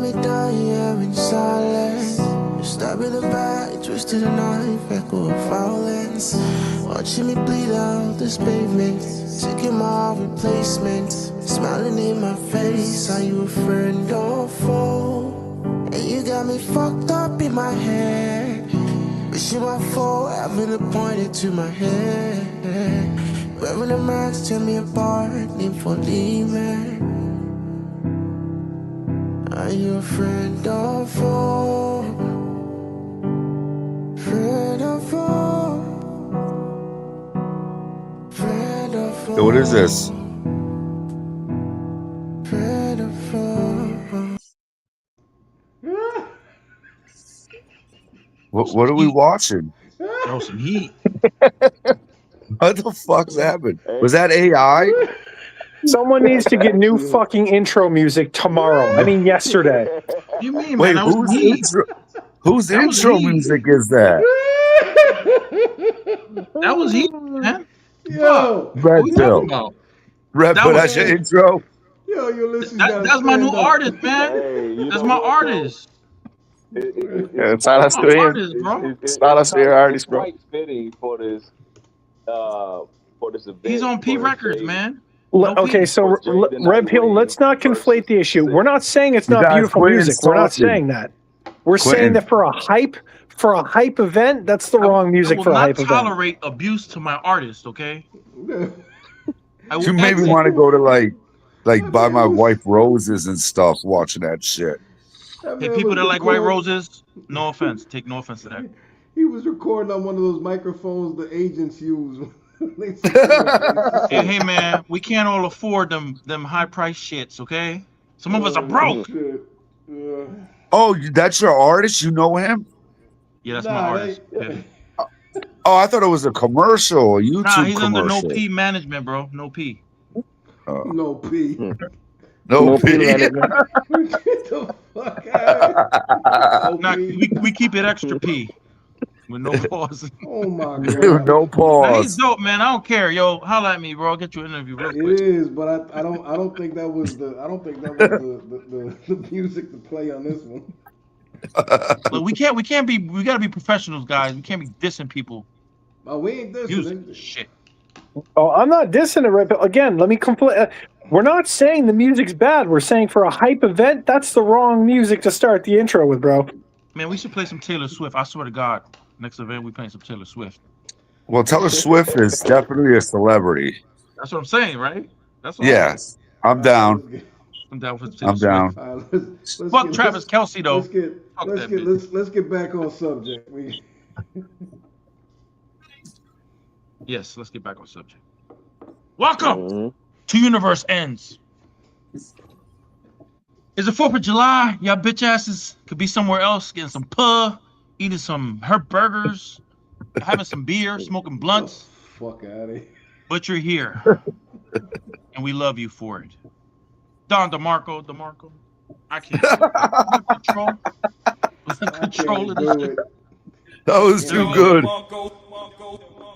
me down here in silence. You stabbed me in the back, twisted a knife, echo of violence. Watching me bleed out this pavement, taking my replacement. Smiling in my face, are you a friend or foe? And you got me fucked up in my head. Wishing my fault, having it pointed to my head. Wearing the mask, tear me apart, need for leaving. Are you a friend or foe? Friend or foe? Friend or foe? Yo, what is this? Friend or foe? What are we watching? Throw some heat. What the fuck's happened? Was that AI? Someone needs to get new fucking intro music tomorrow. I mean, yesterday. What you mean, Wait, man? That was some heat. whose That was intro heat. music is that? That was heat, man. Yo, What Red we Pill. talking about? Red That Pill, was- that's your intro? yo, Ulysses. That's my new artist, man. Hey, you That's know my what, though? artist. It's not us My to him. artist, bro. It's not us to your artist, bro. Quite fitting for this event. He's on P for Records, Jay. man. Okay, so Red Pill, let's not conflate the issue. We're not saying it's You not guys beautiful quit music. We're not insulting. saying that. We're Quit saying in- that for a hype event, that's the wrong music I for will a not hype event. tolerate abuse to my artist, okay? I will You made me exit. want to go to like buy my wife roses and stuff watching that shit. Hey, people that like white roses, no offense. Take no offense to that. He was recording on one of those microphones the agents use. Hey, man, we can't all afford them high price shits, okay? Some of us are broke. Oh, that's your artist? You know him? Yeah, that's my artist. Yeah. Oh, I thought it was a commercial, a YouTube Nah, he's under commercial. no P management, bro. No P. No P. No P. Get the fuck out. Nah, we keep it extra P. With no pause. Oh my Dude, god. no Nah, pause. he's dope, man. I don't care. Yo, holla at me, bro. I'll get you an interview real It quick. is, but I don't think that was the music to play on this one. Look, we gotta be professionals, guys. We can't be dissing people. Oh, we ain't this. Music shit. Oh, I'm not dissing it, Red Pill. Again, let me complain. We're not saying the music's bad. We're saying for a hype event, that's the wrong music to start the intro with, bro. Man, we should play some Taylor Swift. I swear to God. Next event, we playing some Taylor Swift. Well, Taylor Swift is definitely a celebrity. That's what I'm saying, right? That's what Yes, I'm down. I'm down for Taylor I'm down. Swift. All right, let's Fuck get- Travis Kelce though. Fuck Let's that get bitch. let's get back on subject. Yes, let's get back on subject. Welcome Mm-hmm. to Universe Ends. It's the 4th of July. Y'all bitch asses could be somewhere else getting some puh, eating some herb burgers, having some beer, smoking blunts. Fuck out of here. But you're here. And we love you for it. Don DeMarco. I can't control. Control of this shit. That was too good.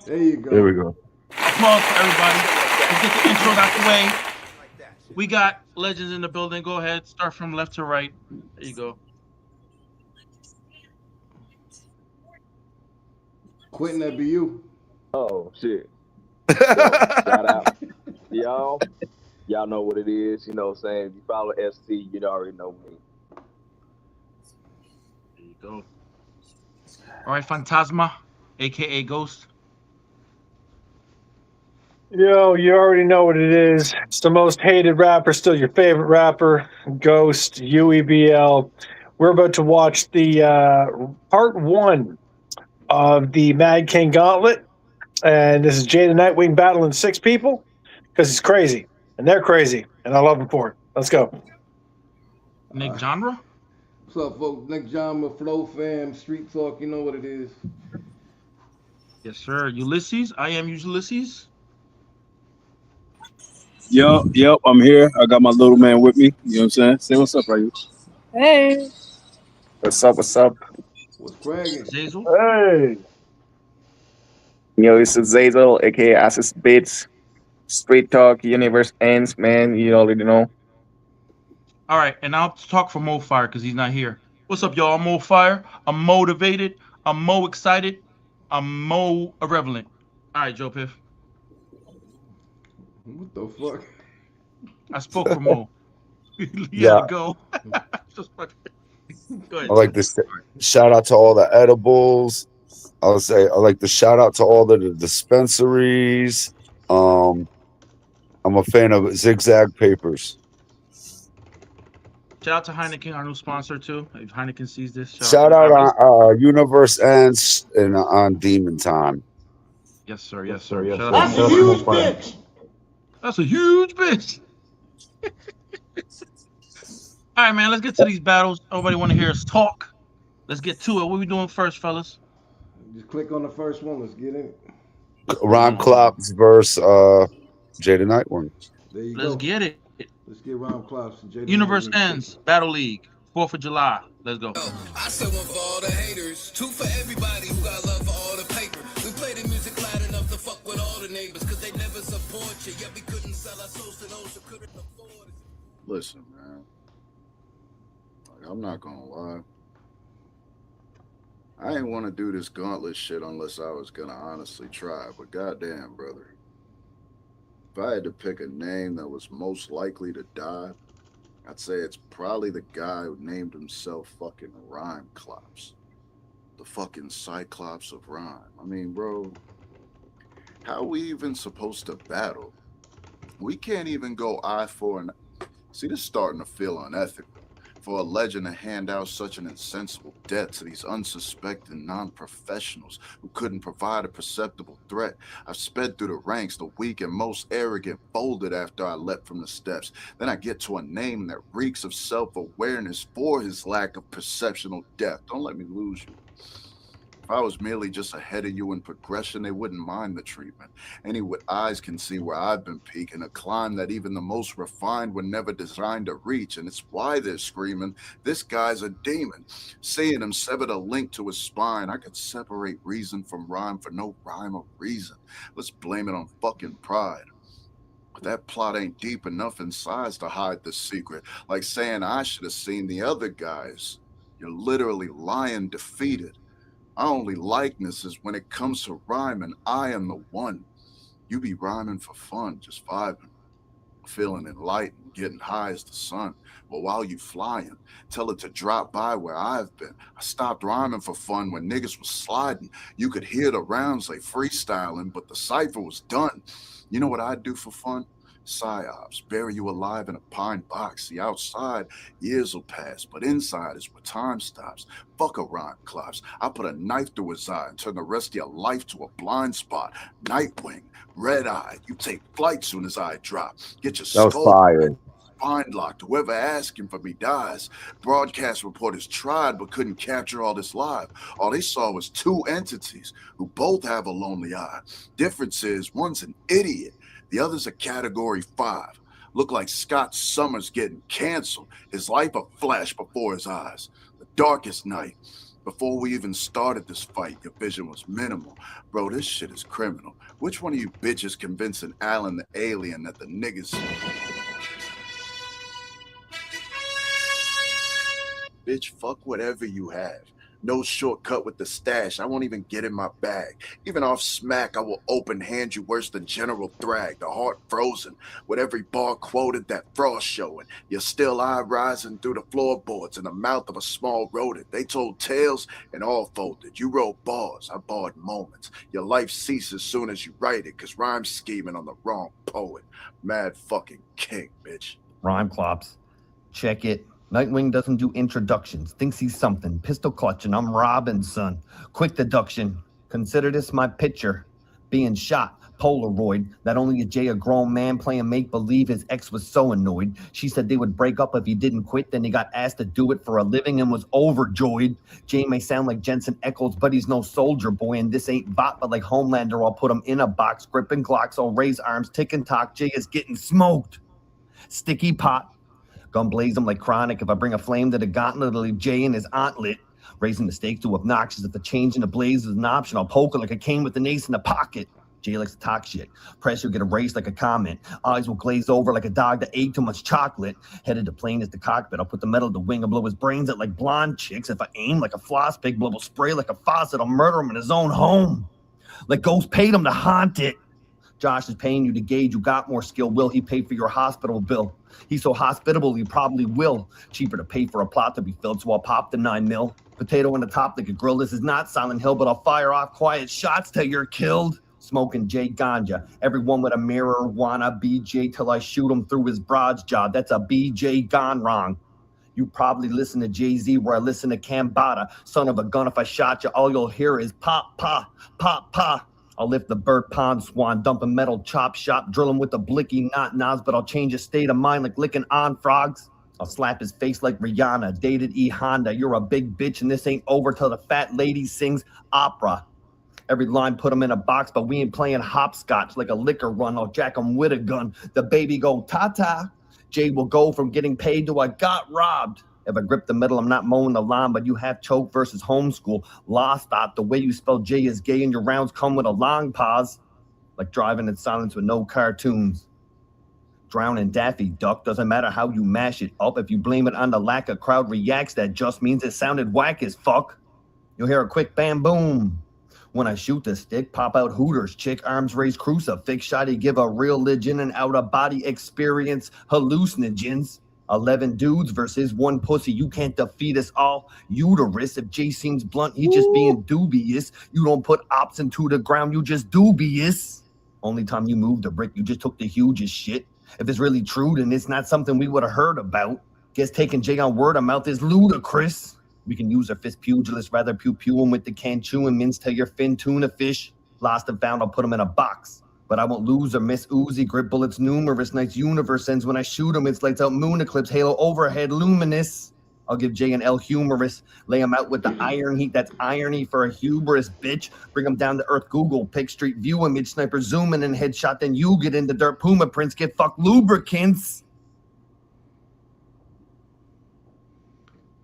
There you go. There we go. Applause for everybody. Let's get the intro out the way. We got legends in the building. Go ahead. Start from left to right. There you go. Quentin, that be you. Oh shit. Shout out. Y'all know what it is, you know what I'm saying? If you follow ST, you already know me. There you go. All right, Phantasma, aka Ghost. Yo, you already know what it is. It's the most hated rapper, still your favorite rapper, Ghost, UEBL. We're about to watch the part 1 of the Mad King Gauntlet. And this is Jay the Nightwing battling 6 people because he's crazy. And they're crazy. And I love him for it. Let's go. Nick Genre. What's up, folks? Nick John, Flow Fam, Street Talk. You know what it is. Yes, sir. Ulysses. I am Ulysses. Yep, I'm here. I got my little man with me. You know what I'm saying? Say what's up, right? Hey. What's up? What's cracking? Zazel. Hey. Yo, this is Zazel, aka Assist Beats. Street Talk, Universe Ends, man. You already know. All right, and I'll talk for Mo Fire because he's not here. What's up, y'all? I'm Mo Fire. I'm motivated. I'm Mo excited. I'm Mo irrelevant. All right, Joe Piff. What the fuck? I spoke for Mo. He Yeah. had to go. Just fucking- Go ahead. I like this. Shout out to all the edibles. I would say I like the shout out to all the dispensaries. I'm a fan of Zigzag Papers. Shout out to Heineken, our new sponsor too. If Heineken sees this, Shout out on Universe Ends and on Demon Time. Yes, sir. Yes, sir. Yes, sir. That's a huge bitch. That's a huge bitch. All right, man. Let's get to these battles. Nobody want to hear us talk. Let's get to it. What we doing first, fellas? Just click on the first one. Let's get in it. Rhyme Clops versus Jada Nightwing. There you Let's go. get it. Let's get Rhyme Clops and Jada. Universe Nightwing. Ends, Battle League, 4th of July. Let's go. I said one for all the haters, two for everybody who got love for all the paper. We play the music loud enough to fuck with all the neighbors, cause they never support you. Yet we couldn't sell our souls to those who couldn't afford it. Listen, man. Like, I'm not gonna lie. I ain't want to do this gauntlet shit unless I was gonna honestly try. But goddamn, brother, if I had to pick a name that was most likely to die, I'd say it's probably the guy who named himself fucking Rhyme Clops. The fucking Cyclops of rhyme. I mean, bro, how are we even supposed to battle? We can't even go eye for an... See, this is starting to feel unethical. For a legend to hand out such an insensible death to these unsuspecting non-professionals who couldn't provide a perceptible threat. I've sped through the ranks, the weak and most arrogant folded after I leapt from the steps. Then I get to a name that reeks of self-awareness for his lack of perceptional depth. Don't let me lose you. If I was merely just ahead of you in progression, they wouldn't mind the treatment. Any with eyes can see where I've been peaking, a climb that even the most refined were never designed to reach. And it's why they're screaming, this guy's a demon. Seeing him sever the link to his spine, I could separate reason from rhyme for no rhyme or reason. Let's blame it on fucking pride. But that plot ain't deep enough in size to hide the secret. Like saying I should have seen the other guys. You're literally lying defeated. Our only likeness is when it comes to rhyming, I am the one. You be rhyming for fun, just vibing, feeling enlightened, getting high as the sun. But while you flying, tell it to drop by where I've been. I stopped rhyming for fun when niggas was sliding. You could hear the rounds like freestyling, but the cipher was done. You know what I'd do for fun? Psyops, bury you alive in a pine box. See, outside, years will pass, but inside is where time stops. Fuck a Rhyme Clops. I put a knife through his eye and turn the rest of your life to a blind spot. Nightwing, red eye, you take flight soon as I drop. Get your That was skull fire. spine locked. Whoever asking for me dies. Broadcast reporters tried but couldn't capture all this live. All they saw was two entities who both have a lonely eye. Difference is one's an idiot. The other's a category 5. Look like Scott Summers getting canceled. His life a flash before his eyes. The darkest night. Before we even started this fight, your vision was minimal. Bro, this shit is criminal. Which one of you bitches convincing Alan the alien that the niggas... Bitch, fuck whatever you have. No shortcut with the stash. I won't even get in my bag. Even off smack, I will open hand you worse than General Thrag. The heart frozen with every bar quoted, that frost showing. Your still eye rising through the floorboards in the mouth of a small rodent. They told tales and all folded. You wrote bars. I barred moments. Your life ceases soon as you write it, cause rhyme scheming on the wrong poet. Mad fucking king, bitch. Rhyme Clops. Check it. Nightwing doesn't do introductions, thinks he's something. Pistol clutching, I'm Robinson. Quick deduction, consider this my picture. Being shot, Polaroid. Not only is Jay a grown man playing make-believe, his ex was so annoyed. She said they would break up if he didn't quit, then he got asked to do it for a living and was overjoyed. Jay may sound like Jensen Eccles, but he's no soldier boy, and this ain't bot, but like Homelander, I'll put him in a box, gripping Glocks, I'll raise arms, tick and talk, Jay is getting smoked. Sticky pot. Gun blaze him like Chronic. If I bring a flame to the gauntlet, it'll leave Jay and his auntlet. Raising the stakes too obnoxious. If the change in the blaze is an option, I'll poke it like a cane with an ace in the pocket. Jay likes to talk shit. Pressure get erased like a comment. Eyes will glaze over like a dog that ate too much chocolate. Headed to plane is the cockpit. I'll put the metal to wing and blow his brains out like blonde chicks. If I aim like a floss pig, blow will spray like a faucet. I'll murder him in his own home. Like ghosts paid him to haunt it. Josh is paying you to gauge you got more skill. Will he pay for your hospital bill? He's so hospitable, he probably will. Cheaper to pay for a plot to be filled, so I'll pop the 9 mil. Potato on the top like a grill. This is not Silent Hill, but I'll fire off quiet shots till you're killed. Smoking Jay ganja. Everyone with a mirror wanna BJ till I shoot him through his broad's job. That's a BJ gone wrong. You probably listen to Jay-Z where I listen to Cambada. Son of a gun, if I shot you, all you'll hear is pop, pop, pop, pop. I'll lift the bird pond swan, dump a metal chop shop, drill him with a blicky not Nas, but I'll change his state of mind like licking on frogs. I'll slap his face like Rihanna, dated E Honda. You're a big bitch and this ain't over till the fat lady sings opera. Every line put him in a box, but we ain't playing hopscotch like a liquor run. I'll jack him with a gun. The baby go ta-ta. Jay will go from getting paid to I got robbed. If I grip the middle, I'm not mowing the lawn, but you have choke versus homeschool. Lost thought the way you spell J is gay and your rounds come with a long pause. Like driving in silence with no cartoons. Drowning Daffy Duck, doesn't matter how you mash it up. If you blame it on the lack of crowd reacts, that just means it sounded whack as fuck. You'll hear a quick bam boom. When I shoot the stick, pop out hooters, chick arms raise crucifix, shoddy give a religion and out of body experience hallucinogens. 11 dudes versus one pussy. You can't defeat us all. Uterus. If Jay seems blunt, he just being dubious. You don't put ops into the ground. You just dubious. Only time you moved a brick, you just took the hugest shit. If it's really true, then it's not something we would have heard about. Guess taking Jay on word of mouth is ludicrous. We can use our fist pugilists, rather pew him with the can chew and mince till your fin tuna fish. Lost and found, I'll put him in a box. But I won't lose or miss Uzi, grip bullets numerous. Nights universe ends when I shoot him. It's lights out moon eclipse, halo overhead, luminous. I'll give Jay an L humorous. Lay him out with the iron heat. That's irony for a hubris, bitch. Bring him down to earth, Google. Pick street view image, sniper zooming and headshot. Then you get into dirt, Puma prints, get fucked lubricants.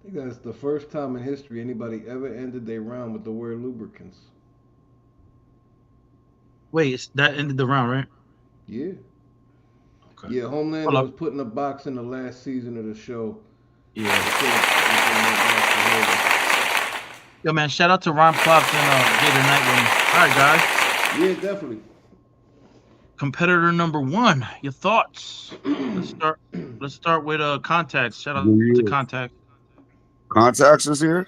I think that's the first time in history anybody ever ended their round with the word lubricants. Wait, that ended the round, right? Yeah. Okay. Yeah, Homelander was put in a box in the last season of the show. Yeah. Yo, man, shout out to Ron Klops and Gator Nightwing. All right, guys. Yeah, definitely. Competitor number 1. Your thoughts? Let's start with Contacts. Shout out to Contact. Contacts is here?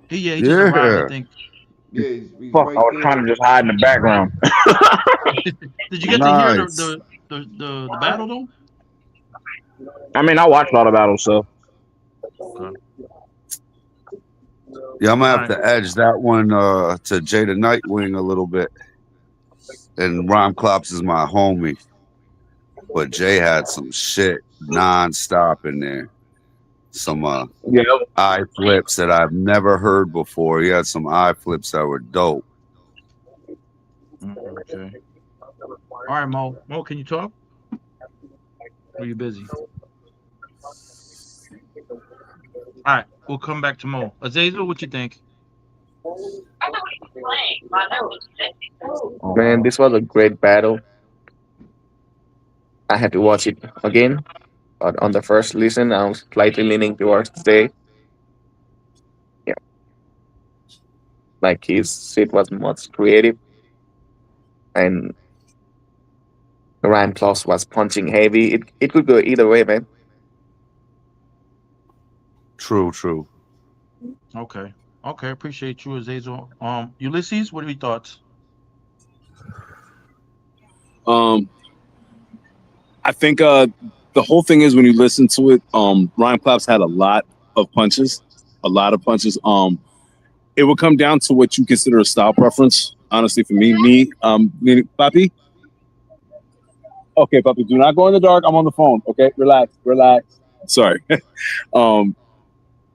He just arrived, I think. Yeah, he's Fuck, right I was there. trying to just hide in the background. Did you get to hear the battle though? I mean, I watched a lot of battles, so. Okay. Yeah, I'm gonna have to edge that one to Jada Nightwing a little bit. And Ron Klops is my homie. But Jay had some shit non-stop in there. Some eye flips that I've never heard before. He had some eye flips that were dope. Okay. All right, Mo. Mo, can you talk? Or are you busy? All right, we'll come back to Mo. Azazel, what you think? Man, this was a great battle. I had to watch it again. But on the first listen, I was slightly leaning towards Jay. Yeah. Like his shit was much creative. And Ryan Kloss was punching heavy. It could go either way, man. True. Okay, appreciate you, Azazel. Ulysses, what are your thoughts? I think the whole thing is when you listen to it, Ryan Klops had a lot of punches. It would come down to what you consider a style preference. Honestly, for me, Papi. Okay, Papi, do not go in the dark. I'm on the phone. Okay, relax. Sorry.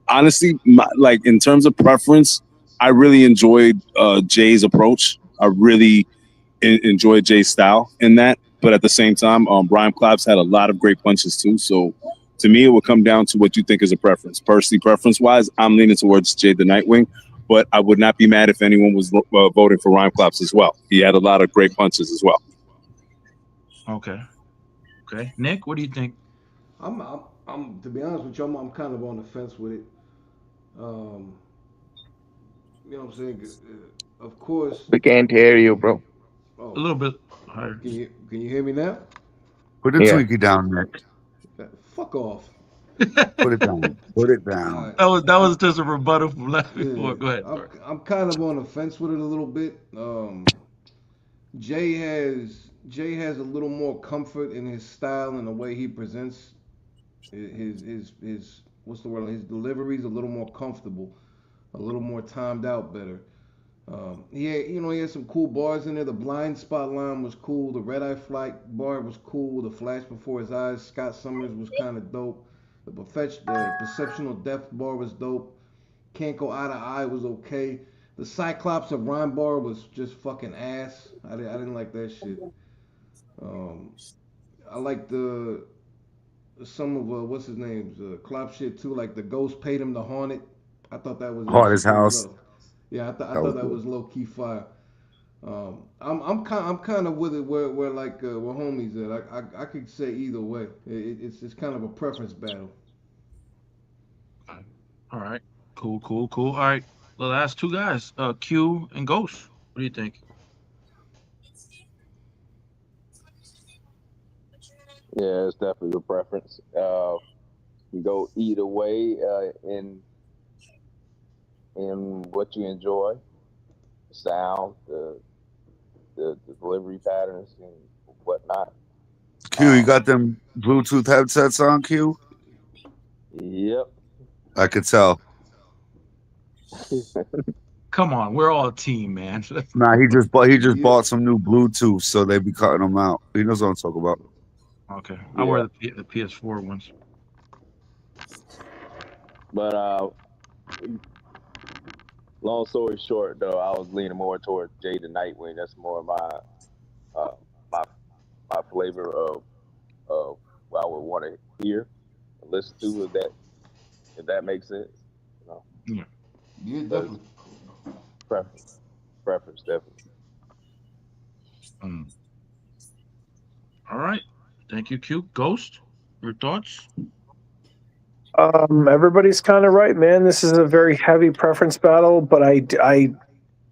Honestly, like in terms of preference, I really enjoyed Jay's approach. I really enjoyed Jay's style in that. But at the same time, Ryan Klops had a lot of great punches too. So to me, it would come down to what you think is a preference. Personally, preference-wise, I'm leaning towards Jay the Nightwing. but I would not be mad if anyone was voting for Rhyme Clops as well. He had a lot of great punches as well. Okay. Nick, what do you think? I'm to be honest with you, I'm kind of on the fence with it. You know what I'm saying? Of course. We can't hear you, bro. Oh, A little bit higher. Can you hear me now? Put the tweaky down, Nick. Fuck off. Put it down. Put it down. Right. That was just a rebuttal from last before. Go ahead. I'm kind of on the fence with it a little bit. Jay has a little more comfort in his style and the way he presents his what's the word? His delivery's a little more comfortable, a little more timed out better. He had some cool bars in there. The blind spot line was cool. The red eye flight bar was cool. The flash before his eyes, Scott Summers was kind of dope. The perceptional depth bar was dope. Can't go eye to eye was okay. The Cyclops of Rhyme bar was just fucking ass. I didn't like that shit. I like some of what's his name's Clop shit too. Like the Ghost paid him to haunt it. I thought that was Haunt his house. Low. Yeah, I thought that was low key fire. I'm kind of with it where homies at. I could say either way. It's kind of a preference battle. All right. Cool. All right. The last two guys, Q and Ghost. What do you think? Yeah, it's definitely a preference. You go either way in what you enjoy, the sound, the delivery patterns, and whatnot. Q, you got them Bluetooth headsets on, Q? Yep. I could tell. Come on, we're all a team, man. Nah, he just bought some new Bluetooth, so they be cutting them out. He knows what I'm talking about. Okay, I wear the PS4 ones. But long story short, though, I was leaning more towards Jay the Nightwing. That's more my my flavor of what I would want to hear and listen to. If that makes sense. You know? Yeah. Yeah, definitely. Preference, definitely. All right. Thank you, Q. Ghost, your thoughts? Everybody's kind of right, man. This is a very heavy preference battle, but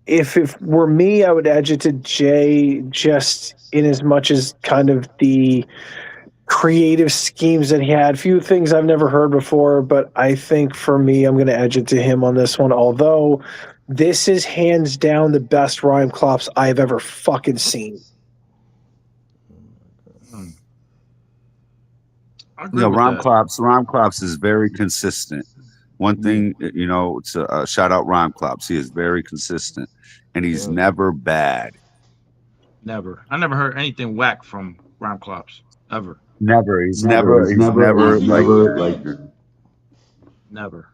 if it were me, I would edge it to Jay just in as much as kind of the creative schemes that he had. Few things I've never heard before, but I think for me, I'm going to edge it to him on this one. Although this is hands down the best Rhyme Clops I've ever fucking seen. Rhyme Clops is very consistent. One thing, to shout out Rhyme Clops. He is very consistent, and he's never bad. Never. I never heard anything whack from Rhyme Clops ever. Never. He's never like that. Never.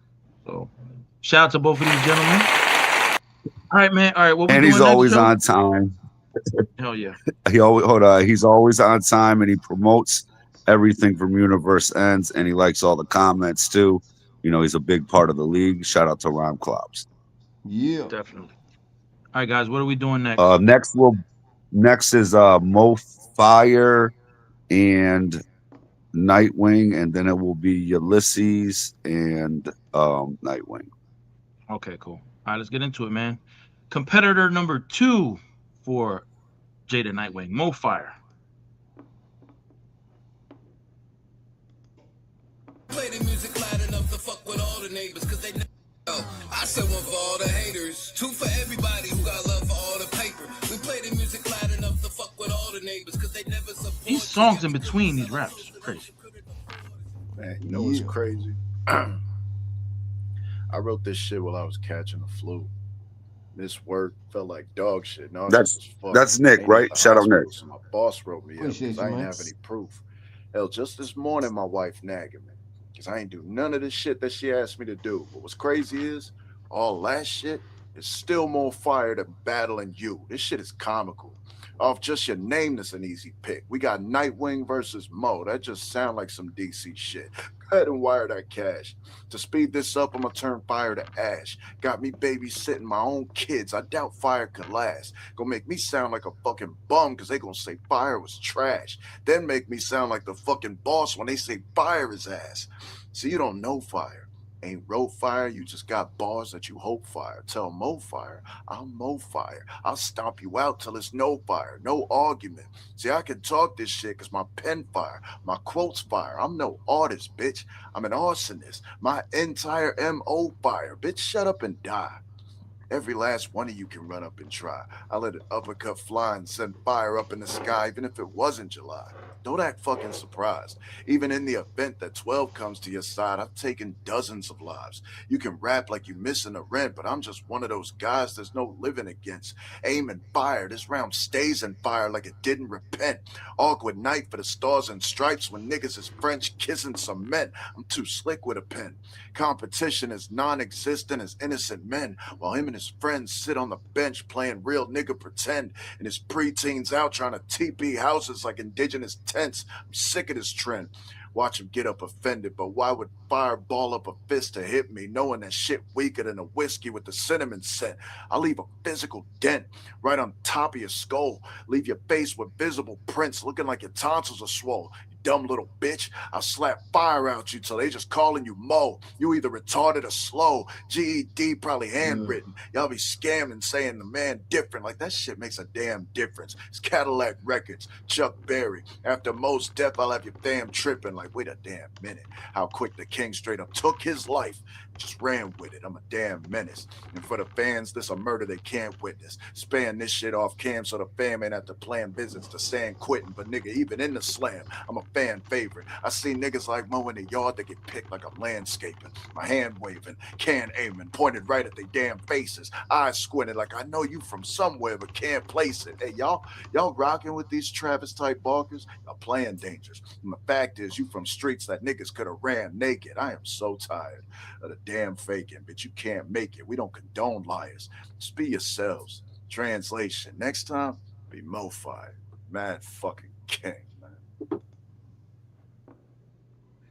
So, shout out to both of these gentlemen. All right, man. All right, what we and doing he's always next, on time. Hell yeah. He's always on time, and he promotes everything from Universe Ends, and he likes all the comments too. He's a big part of the league. Shout out to Rhyme Clops. Yeah, definitely. All right, guys, what are we doing next? Next is Mo Fire and Nightwing, and then it will be Ulysses and Nightwing. Okay, cool. All right, let's get into it, man. Competitor number 2 for Jada Nightwing, Mo Fire. Play the music loud enough to fuck with all the neighbors, cause they I said one for all the haters, 2 for everybody who got love for all the paper. We play the music loud enough to fuck with all the neighbors, cause they never support. These songs in between these raps, crazy. Man, you know what's crazy? I wrote this shit while I was catching the flu. This work felt like dog shit. No, that's Nick, right? Shout out Nick. So my boss wrote me up because I didn't have any proof. Hell, just this morning, my wife nagging me because I ain't do none of this shit that she asked me to do. But what's crazy is all that shit is still more fire than battling you. This shit is comical. Off just your name, that's an easy pick. We got Nightwing versus Mo. That just sound like some DC shit. Go ahead and wire that cash. To speed this up, I'm gonna turn fire to ash. Got me babysitting my own kids. I doubt fire could last. Gonna make me sound like a fucking bum because they gonna say fire was trash. Then make me sound like the fucking boss when they say fire is ass. So you don't know fire. Ain't wrote fire, you just got bars that you hope fire. Tell Mo fire, I'll Mo fire. I'll stomp you out till it's no fire, no argument. See, I can talk this shit because my pen fire, my quotes fire. I'm no artist, bitch. I'm an arsonist. My entire M.O. fire. Bitch, shut up and die. Every last one of you can run up and try. I let an uppercut fly and send fire up in the sky, even if it wasn't July. Don't act fucking surprised. Even in the event that 12 comes to your side, I've taken dozens of lives. You can rap like you missing the rent, but I'm just one of those guys there's no living against. Aim and fire. This round stays in fire like it didn't repent. Awkward night for the stars and stripes when niggas is French kissing cement. I'm too slick with a pen. Competition is non-existent as innocent men, while him and his friends sit on the bench playing real nigga pretend, and his preteens out trying to TP houses like indigenous tents. I'm sick of this trend. Watch him get up offended, but why would fire ball up a fist to hit me, knowing that shit weaker than a whiskey with the cinnamon scent? I'll leave a physical dent right on top of your skull, leave your face with visible prints looking like your tonsils are swole. Dumb little bitch. I'll slap fire out you till they just calling you Mo. You either retarded or slow. GED probably handwritten. Y'all be scamming saying the man different. Like that shit makes a damn difference. It's Cadillac Records, Chuck Berry. After Mo's death, I'll have your fam tripping like, wait a damn minute. How quick the king straight up took his life. Just ran with it. I'm a damn menace. And for the fans, this a murder they can't witness. Span this shit off cam so the fam ain't have to plan visits to San Quentin. But nigga, even in the slam, I'm a fan favorite. I see niggas like Mo in the yard that get picked like I'm landscaping. My hand waving, can aiming, pointed right at their damn faces. Eyes squinted like I know you from somewhere but can't place it. Hey, y'all rocking with these Travis type barkers? Y'all playing dangerous. And the fact is, you from streets that niggas could have ran naked. I am so tired of the damn faking, but you can't make it. We don't condone liars. Just be yourselves. Translation. Next time, be Mo Fire. Mad fucking king, man.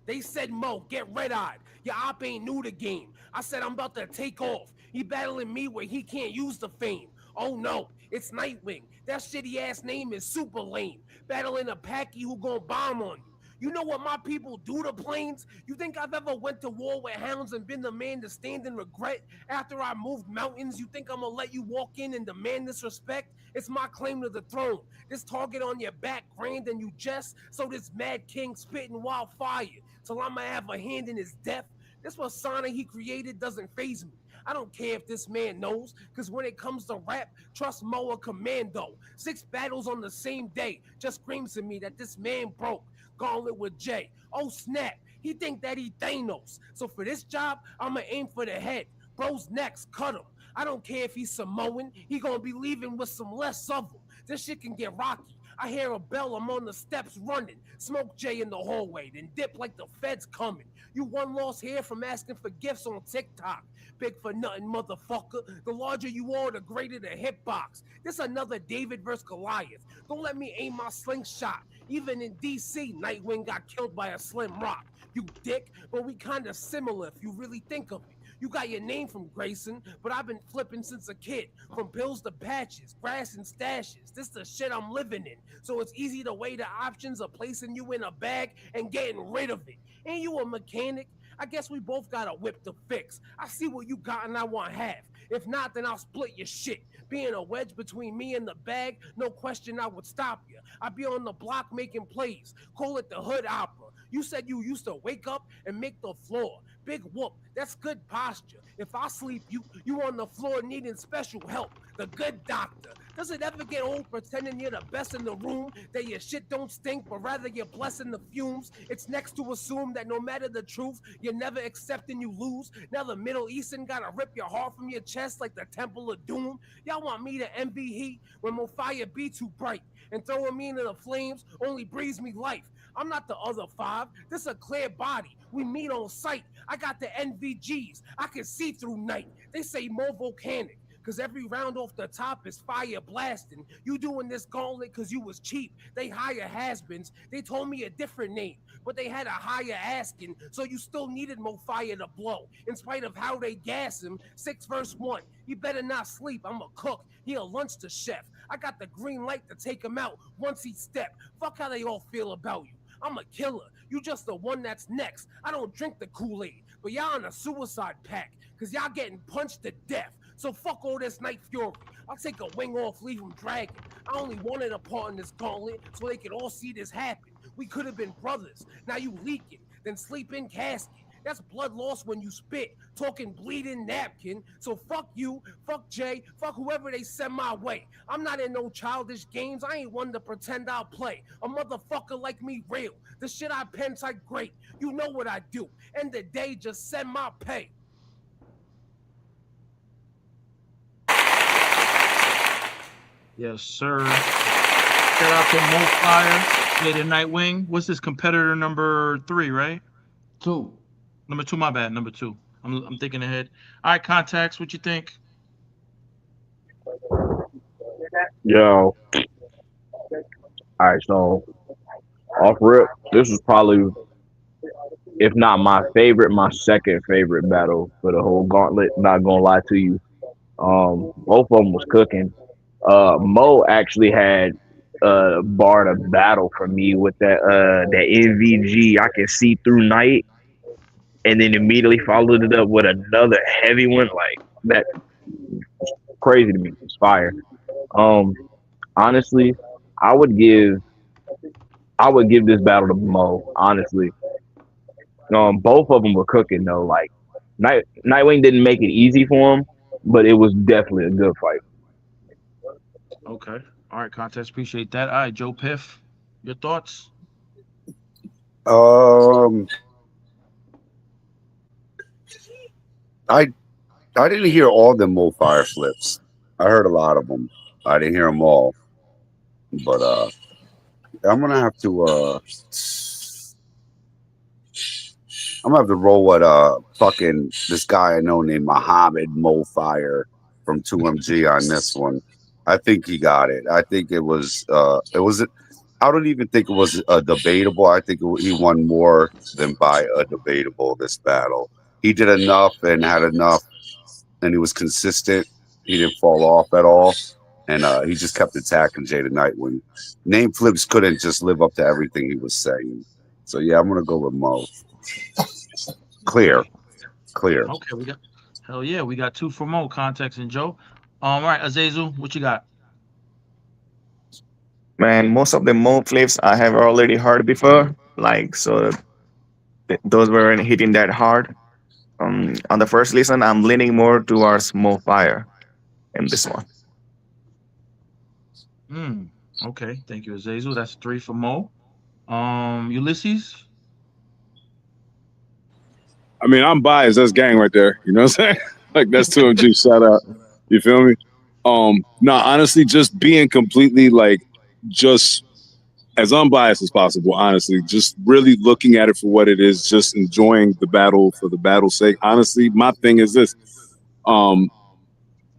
They said, Mo, get red-eyed. Your op ain't new to game. I said I'm about to take off. He battling me where he can't use the fame. Oh no, it's Nightwing. That shitty ass name is super lame. Battling a packy who gon' bomb on you. You know what my people do to planes? You think I've ever went to war with hounds and been the man to stand in regret after I moved mountains? You think I'm gonna let you walk in and demand this respect? It's my claim to the throne. This target on your back grand and you jest, so this mad king spitting wildfire till I'ma have a hand in his death. This persona he created doesn't faze me. I don't care if this man knows, cause when it comes to rap, trust Mo a commando. 6 battles on the same day just screams to me that this man broke. Gauntlet with Jay. Oh snap, he think that he Thanos. So for this job, I'ma aim for the head. Bro's next, cut him. I don't care if he's Samoan, he gonna be leaving with some less of him. This shit can get rocky. I hear a bell, I'm on the steps running. Smoke Jay in the hallway, then dip like the feds coming. You one loss here from asking for gifts on TikTok. Big for nothing, motherfucker. The larger you are, the greater the hitbox. This another David versus Goliath. Don't let me aim my slingshot. Even in DC, Nightwing got killed by a slim rock. You dick, but we kinda similar if you really think of it. You got your name from Grayson, but I've been flipping since a kid. From pills to patches, grass and stashes. This the shit I'm living in. So it's easy to weigh the options of placing you in a bag and getting rid of it. Ain't you a mechanic? I guess we both got a whip to fix. I see what you got and I want half. If not, then I'll split your shit. Being a wedge between me and the bag, no question I would stop you. I'd be on the block making plays. Call it the hood opera. You said you used to wake up and make the floor. Big whoop, that's good posture. If I sleep, you on the floor needing special help. The good doctor. Does it ever get old pretending you're the best in the room? That your shit don't stink, but rather you're blessing the fumes? It's next to assume that no matter the truth, you're never accepting you lose. Now the Middle Eastern gotta rip your heart from your chest like the Temple of Doom. Y'all want me to envy heat when my fire be too bright? And throwing me into the flames only breathes me life. I'm not the other 5. This a clear body. We meet on sight. I got the NVGs. I can see through night. They say more volcanic. cause every round off the top is fire blasting. You doing this gauntlet cause you was cheap. They hire has-beens. They told me a different name, but they had a higher asking, so you still needed more fire to blow. In spite of how they gas him, 6 verse 1. You better not sleep, I'm a cook. He a lunch to chef. I got the green light to take him out once he step. Fuck how they all feel about you. I'm a killer. You just the one that's next. I don't drink the Kool-Aid, but y'all in a suicide pack, cause y'all getting punched to death. So fuck all this Night Fury. I'll take a wing off, leave him dragging. I only wanted a part in this gauntlet so they could all see this happen. We could have been brothers. Now you leaking, then sleep in casket. That's blood loss when you spit, talking bleeding napkin. So fuck you, fuck Jay, fuck whoever they send my way. I'm not in no childish games. I ain't one to pretend I'll play. A motherfucker like me real. The shit I pen type great. You know what I do. End the day, just send my pay. Yes, sir. Shout out to Mo Fire, Jay the Nightwing. What's this competitor number 3, right? 2. Number 2, my bad. Number 2. I'm thinking ahead. All right, Contacts, what you think? Yo. All right, so off rip, this was probably, if not my favorite, my second favorite battle for the whole gauntlet. Not gonna lie to you. Both of them was cooking. Mo actually had barred a battle for me with that NVG I Can See Through Night, and then immediately followed it up with another heavy one. Like, that was crazy to me. It's fire. Honestly, I would give this battle to Mo. Honestly, both of them were cooking though. Like, Nightwing didn't make it easy for him, but it was definitely a good fight. Okay. All right, Contacts, appreciate that. All right, Joe Piff, your thoughts? I didn't hear all the Mo Fire flips. I heard a lot of them. I didn't hear them all, but I'm gonna have to roll with fucking this guy I know named Muhammad Mo Fire from 2MG on this one. I think he got it. I think it was I don't even think it was a debatable. I think he won more than by a debatable this battle. He did enough and had enough, and he was consistent. He didn't fall off at all, and he just kept attacking Jay the Nightwing. Name flips couldn't just live up to everything he was saying. So yeah, I'm gonna go with Mo. Clear. Okay, we got 2 for Mo, Contacts and Joe. All right, Azazel, what you got? Man, most of the Mo flips I have already heard before. Like, so those weren't hitting that hard. On the first listen, I'm leaning more towards Mo Fire in this one. Okay, thank you, Azazel. That's 3 for Mo. Ulysses? I mean, I'm biased. That's gang right there. You know what I'm saying? Like, that's 2MG. Shout out. You feel me? No, honestly, just being completely like, just as unbiased as possible. Honestly, just really looking at it for what it is. Just enjoying the battle for the battle's sake. Honestly, my thing is this.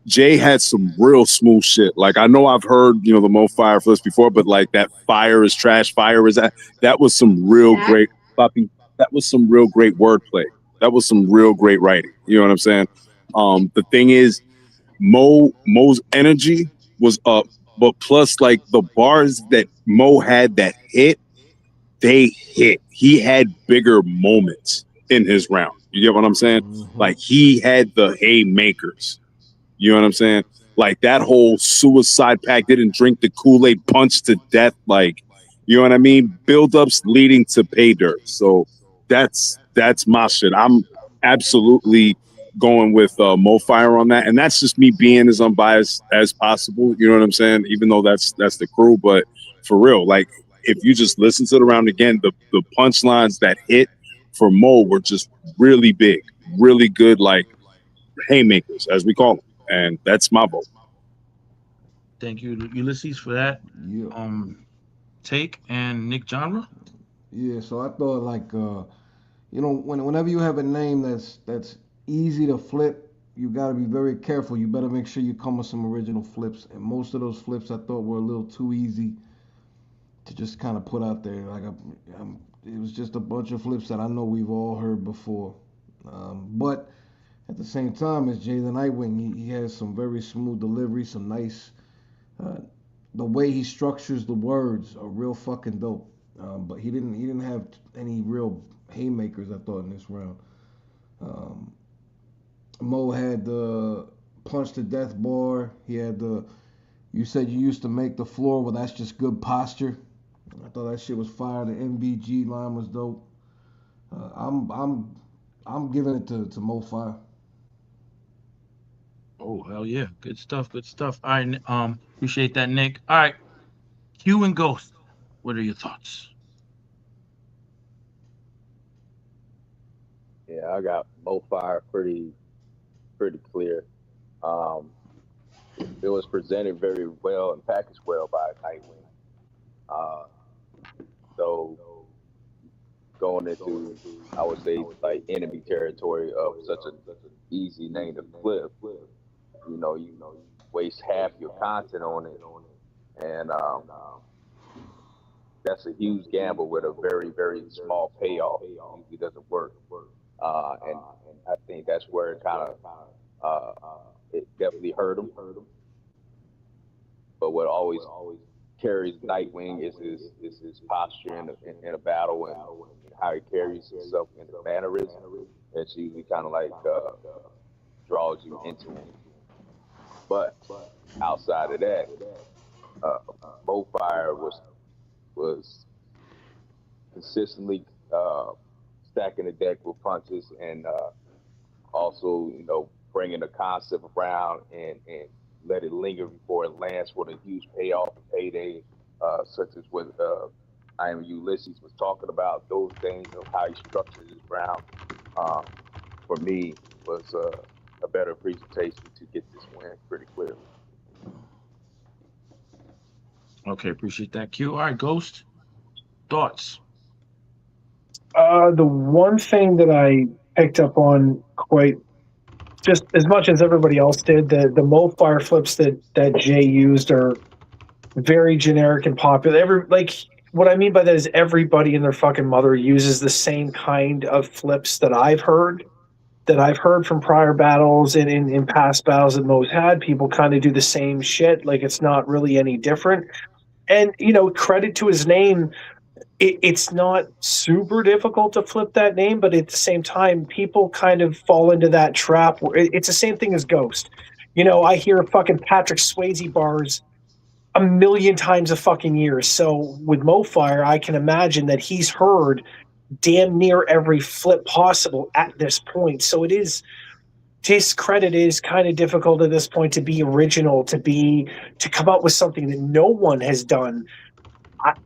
Jay had some real smooth shit. Like, I know I've heard, the Mo Fire flips before, but like that fire is trash, fire is that was some real great that was some real great wordplay. That was some real great writing. You know what I'm saying? The thing is, Mo's energy was up, but plus like the bars that Mo had that hit, they hit. He had bigger moments in his round. You get what I'm saying? Mm-hmm. Like, he had the haymakers. You know what I'm saying? Like, that whole suicide pact, didn't drink the Kool-Aid, punch to death. Like, you know what I mean? Build-ups leading to pay dirt. So that's my shit. I'm absolutely going with Mo Fire on that. And that's just me being as unbiased as possible. You know what I'm saying? Even though that's the crew. But for real, like, if you just listen to the round again, the punchlines that hit for Mo were just really big, really good, like haymakers, as we call them. And that's my vote. Thank you, Ulysses, for that. Yeah. Take and Nick Genre. Yeah. So I thought, like, whenever you have a name that's easy to flip you got to be very careful. You better make sure you come with some original flips. And most of those flips I thought were a little too easy to just kind of put out there. Like it was just a bunch of flips that I know we've all heard before. But at the same time, as Jay the Nightwing, he has some very smooth delivery, some nice. The way he structures the words are real fucking dope. But he didn't have any real haymakers, I thought, in this round. Mo had the punch to death bar. He had the. You said you used to make the floor. Well, that's just good posture. I thought that shit was fire. The MBG line was dope. I'm giving it to Mo Fire. Oh, hell yeah. Good stuff. Good stuff. All right. Appreciate that, Nick. All right. Q and Ghost. What are your thoughts? Yeah, I got Mo Fire pretty clear. It was presented very well and packaged well by Nightwing. So going into, I would say, like enemy territory of such an easy name to flip, you waste half your content on it, and that's a huge gamble with a very, very small payoff. It usually doesn't work, and I think that's where it kind of it definitely hurt him. But what always carries Nightwing is his posture in a battle and how he carries himself in the mannerism. It's usually kind of like draws you into him. But outside of that, Mo Fire was consistently stacking the deck with punches and also bringing the concept around and let it linger before it lands for the huge payoff and payday, such as what I Am Ulysses was talking about. Those things of how he structured his round, for me, was a better presentation to get this win pretty clearly. Okay, appreciate that, Q. All right, Ghost. Thoughts? The one thing that I picked up on quite just as much as everybody else did, the Mo Fire flips that Jay used are very generic and popular. What I mean by that is everybody and their fucking mother uses the same kind of flips that I've heard from prior battles and in past battles that Mo's had. People kind of do the same shit. Like, it's not really any different. And, credit to his name, it's not super difficult to flip that name, but at the same time, people kind of fall into that trap where it's the same thing as Ghost. I hear fucking Patrick Swayze bars a million times a fucking year. So with Mo Fire, I can imagine that he's heard damn near every flip possible at this point. So it is, to his credit, is kind of difficult at this point to be original, to come up with something that no one has done.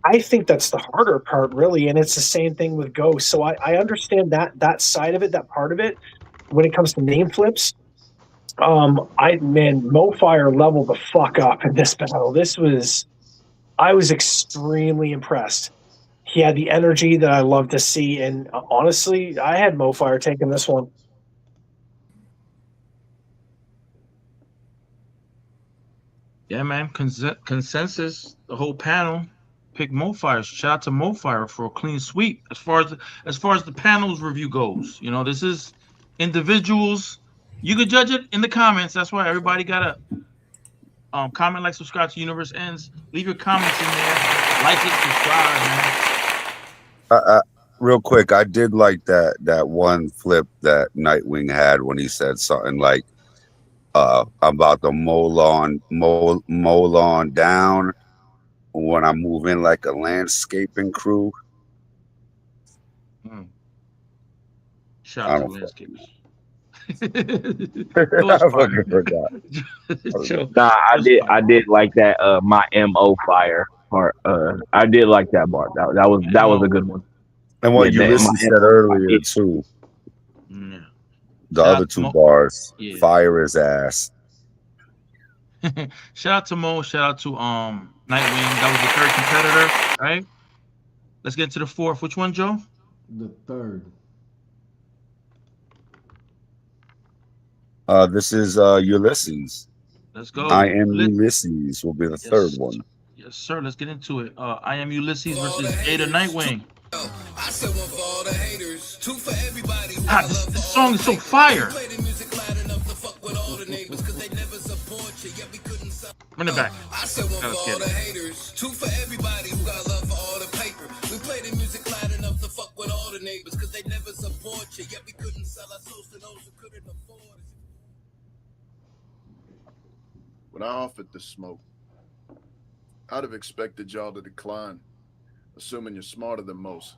I think that's the harder part, really, and it's the same thing with Ghost. So I understand that side of it, that part of it. When it comes to name flips, Mo Fire leveled the fuck up in this battle. I was extremely impressed. He had the energy that I love to see, and honestly, I had Mo Fire taking this one. Yeah, man. Consensus. The whole panel picked Mo Fire. Shout out to Mo Fire for a clean sweep. As far as the panel's review goes, this is individuals. You could judge it in the comments. That's why everybody gotta comment, like, subscribe to Universe Ends. Leave your comments in there. Like it, subscribe, man. Real quick, I did like that one flip that Nightwing had when he said something like about the mow lawn down when I move in like a landscaping crew. Shout out to landscapers. I fucking forgot. Nah, I did like that my MO Fire part. I did like that part. That was a good one. And what Ulysses said earlier too. Yeah. The other two bars, yeah. Fire his ass. Shout out to Mo. Shout out to Nightwing. That was the third competitor, right? Let's get into the fourth. Which one, Joe? The third. This is Ulysses. Let's go. I Am Ulysses will be the third Yes. one. Yes, sir. Let's get into it. I Am Ulysses versus Jada Nightwing. I said one for all the haters, two for everybody who Ah, got this love for song all is so the fire. Play the music loud enough to fuck with all the neighbors, cause they never support you, yet we couldn't sell. Run it back. I said one Now let's for all get the it. haters, two for everybody who got love for all the paper. We play the music loud enough to fuck with all the neighbors, cause they never support you, yet we couldn't sell our souls to those who couldn't afford it. When I offered the smoke, I'd have expected y'all to decline, assuming you're smarter than most.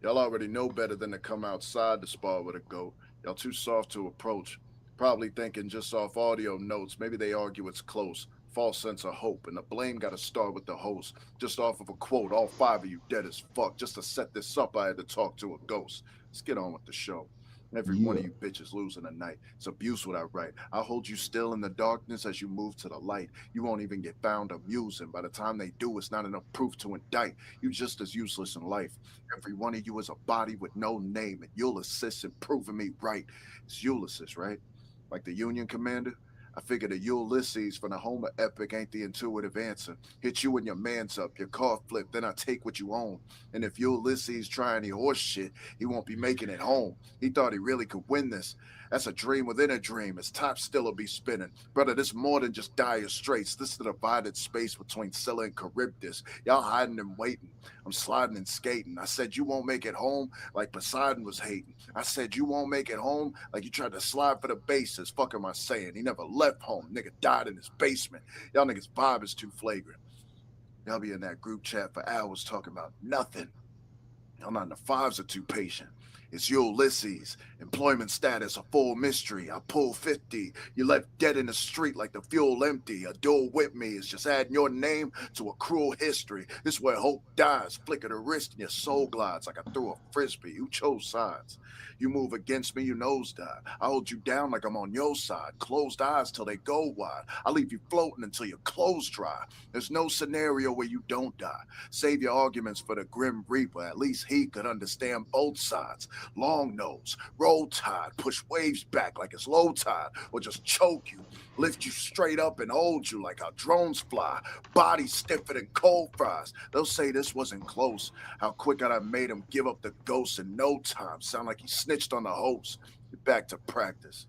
Y'all already know better than to come outside to spar with a goat. Y'all too soft to approach. Probably thinking just off audio notes, maybe they argue it's close. False sense of hope, and the blame gotta start with the host. Just off of a quote, all five of you dead as fuck. Just to set this up, I had to talk to a ghost. Let's get on with the show. Every one of you bitches losing a night. It's abuse what I write. I'll hold you still in the darkness as you move to the light. You won't even get found amusing. By the time they do, it's not enough proof to indict. You just as useless in life. Every one of you is a body with no name, and you'll assist in proving me right. It's Ulysses, right? Like the Union commander? I figured a Ulysses from the Homer epic ain't the intuitive answer. Hit you and your mans up, your car flip, then I take what you own. And if Ulysses try any horse shit, he won't be making it home. He thought he really could win this. That's a dream within a dream. His top still'll be spinning. Brother, this more than just dire straits. This is the divided space between Scylla and Charybdis. Y'all hiding and waiting. I'm sliding and skating. I said you won't make it home like Poseidon was hating. I said you won't make it home like you tried to slide for the bases. Fuck am I saying? He never left home. Nigga died in his basement. Y'all niggas vibe is too flagrant. Y'all be in that group chat for hours talking about nothing. Y'all not in the fives are too patient. It's Ulysses. Employment status a full mystery. I pull 50. You left dead in the street like the fuel empty. A duel with me is just adding your name to a cruel history. This is where hope dies. Flick of the wrist and your soul glides like I threw a frisbee. You chose sides. You move against me, you nosedive. I hold you down like I'm on your side. Closed eyes till they go wide. I leave you floating until your clothes dry. There's no scenario where you don't die. Save your arguments for the Grim Reaper. At least he could understand both sides. Long nose, roll tide, push waves back like it's low tide, or just choke you, lift you straight up and hold you like how drones fly. Body stiffer than cold fries. They'll say this wasn't close. How quick I made him give up the ghost in no time. Sound like he snitched on the host. Get back to practice.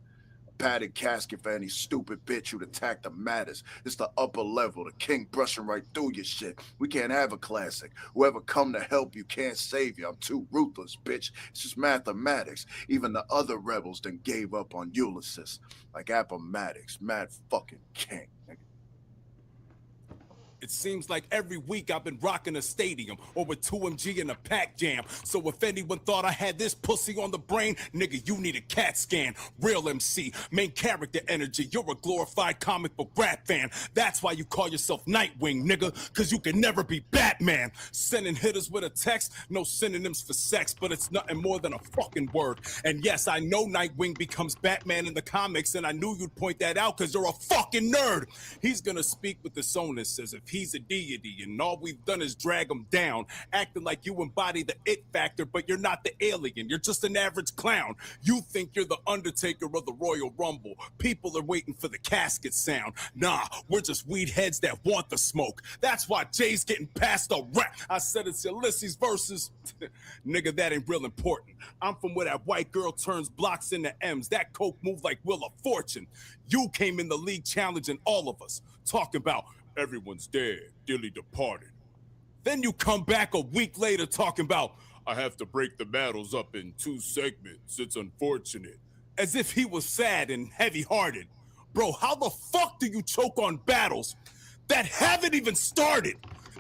Padded casket for any stupid bitch who'd attack the matters. It's the upper level, the king brushing right through your shit. We can't have a classic. Whoever come to help you can't save you. I'm too ruthless, bitch. It's just mathematics. Even the other rebels done gave up on Ulysses. Like Appomattox, mad fucking king. It seems like every week I've been rocking a stadium or with 2MG and a pack jam. So if anyone thought I had this pussy on the brain, nigga, you need a CAT scan. Real MC, main character energy. You're a glorified comic book rap fan. That's why you call yourself Nightwing, nigga, cause you can never be Batman. Sending hitters with a text, no synonyms for sex, but it's nothing more than a fucking word. And yes, I know Nightwing becomes Batman in the comics, and I knew you'd point that out cause you're a fucking nerd. He's gonna speak with the sonus as if he's a deity, and all we've done is drag him down, acting like you embody the it factor, but you're not the alien. You're just an average clown. You think you're the Undertaker of the Royal Rumble. People are waiting for the casket sound. Nah, we're just weed heads that want the smoke. That's why Jay's getting past the rap. I said it's Ulysses versus nigga, that ain't real important. I'm from where that white girl turns blocks into M's. That coke move like Wheel of Fortune. You came in the league challenging all of us, talking about everyone's dead, dearly departed. Then you come back a week later talking about, I have to break the battles up in 2 segments. It's unfortunate. As if he was sad and heavy-hearted. Bro, how the fuck do you choke on battles that haven't even started?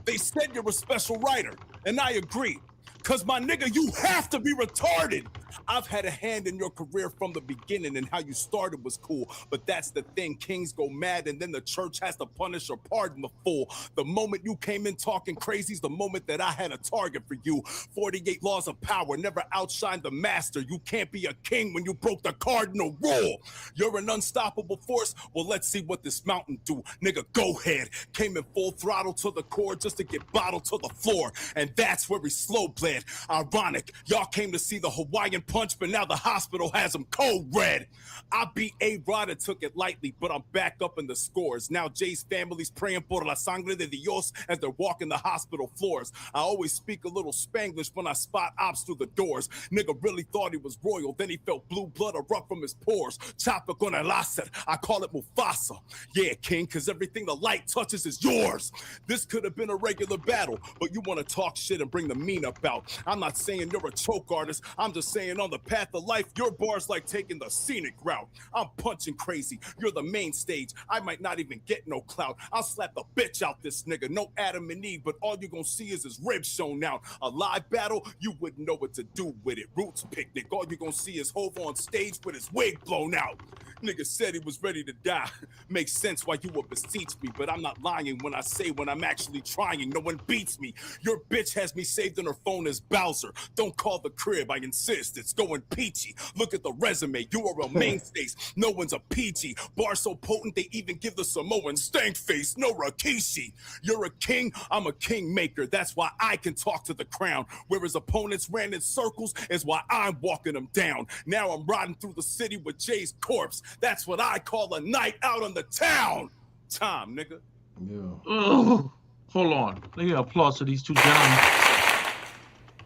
They said you're a special writer, and I agree. Cause my nigga, you have to be retarded. I've had a hand in your career from the beginning, and how you started was cool. But that's the thing, kings go mad and then the church has to punish or pardon the fool. The moment you came in talking crazy is the moment that I had a target for you. 48 laws of power never outshined the master. You can't be a king when you broke the cardinal rule. You're an unstoppable force. Well, let's see what this mountain do. Nigga, go ahead. Came in full throttle to the core just to get bottled to the floor. And that's where we slow bled. Ironic, y'all came to see the Hawaiian line punch, but now the hospital has him cold red. I beat A-Rod and took it lightly, but I'm back up in the scores. Now Jay's family's praying por la sangre de Dios as they're walking the hospital floors. I always speak a little Spanglish when I spot ops through the doors. Nigga really thought he was royal, then he felt blue blood erupt from his pores. Chopper con el láser, I call it Mufasa. Yeah, king, cause everything the light touches is yours. This could have been a regular battle, but you want to talk shit and bring the mean up out. I'm not saying you're a choke artist, I'm just saying on the path of life, your bar's like taking the scenic route. I'm punching crazy, you're the main stage. I might not even get no clout. I'll slap the bitch out this nigga, no Adam and Eve, but all you gonna see is his ribs shown out. A live battle, you wouldn't know what to do with it. Roots picnic, all you gonna see is Hov on stage with his wig blown out. Nigga said he was ready to die. Makes sense why you would beseech me, but I'm not lying when I say when I'm actually trying, no one beats me. Your bitch has me saved on her phone as Bowser. Don't call the crib, I insist, it's going peachy. Look at the resume, you are a mainstays. No one's a PG. Bar so potent, they even give the Samoan stank face, no Rikishi. You're a king, I'm a kingmaker. That's why I can talk to the crown. Where his opponents ran in circles is why I'm walking them down. Now I'm riding through the city with Jay's corpse. That's what I call a night out on the town. Time, nigga. Yeah. Oh, hold on. Let me applause to these two gentlemen.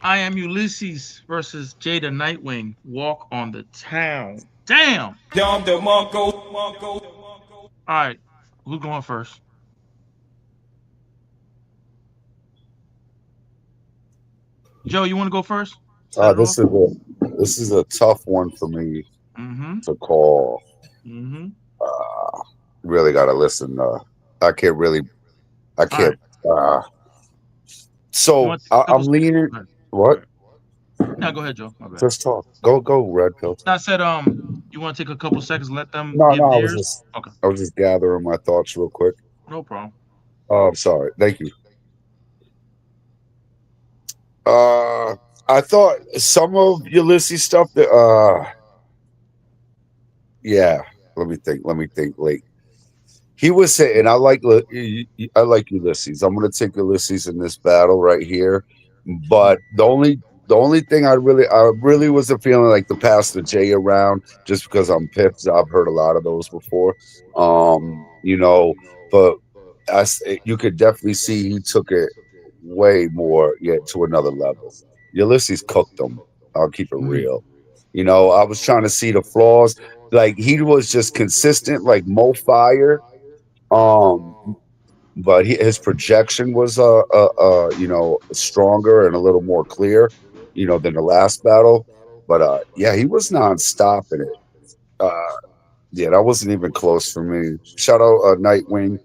I Am Ulysses versus Jada Nightwing. Walk on the Town. Damn. All right, who's going first? Joe, you want to go first? This is a tough one for me to call. Really got to listen. I can't. I'm leaning. What? No, go ahead, Joe. My bad. Just talk. Go, Red Pill. I said, you want to take a couple seconds, let them give I theirs? was just gathering my thoughts real quick. No problem. Oh, I'm sorry. Thank you. I thought some of Ulysses stuff that yeah, let me think. Like he was saying, I like Ulysses. I'm gonna take Ulysses in this battle right here. But the only thing I really wasn't feeling like the pass the J around just because I'm pissed. I've heard a lot of those before. But you could definitely see he took it way more to another level. Ulysses cooked him. I'll keep it real. I was trying to see the flaws. Like he was just consistent, like Mo Fire. But his projection was stronger and a little more clear, than the last battle. But he was non-stop in it. That wasn't even close for me. Shout out Nightwing,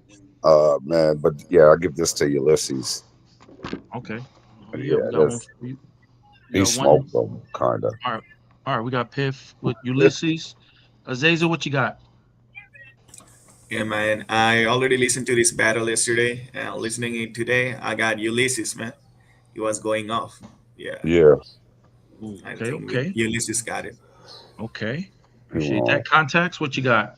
man. But I'll give this to Ulysses. Okay. He smoked them, kind of. All right, we got Piff with Ulysses. Azazel, what you got? Yeah, man. I already listened to this battle yesterday. Listening it today, I got Ulysses, man. He was going off. Yeah. Yeah. Okay. Ulysses got it. Okay. Appreciate that. Context, what you got?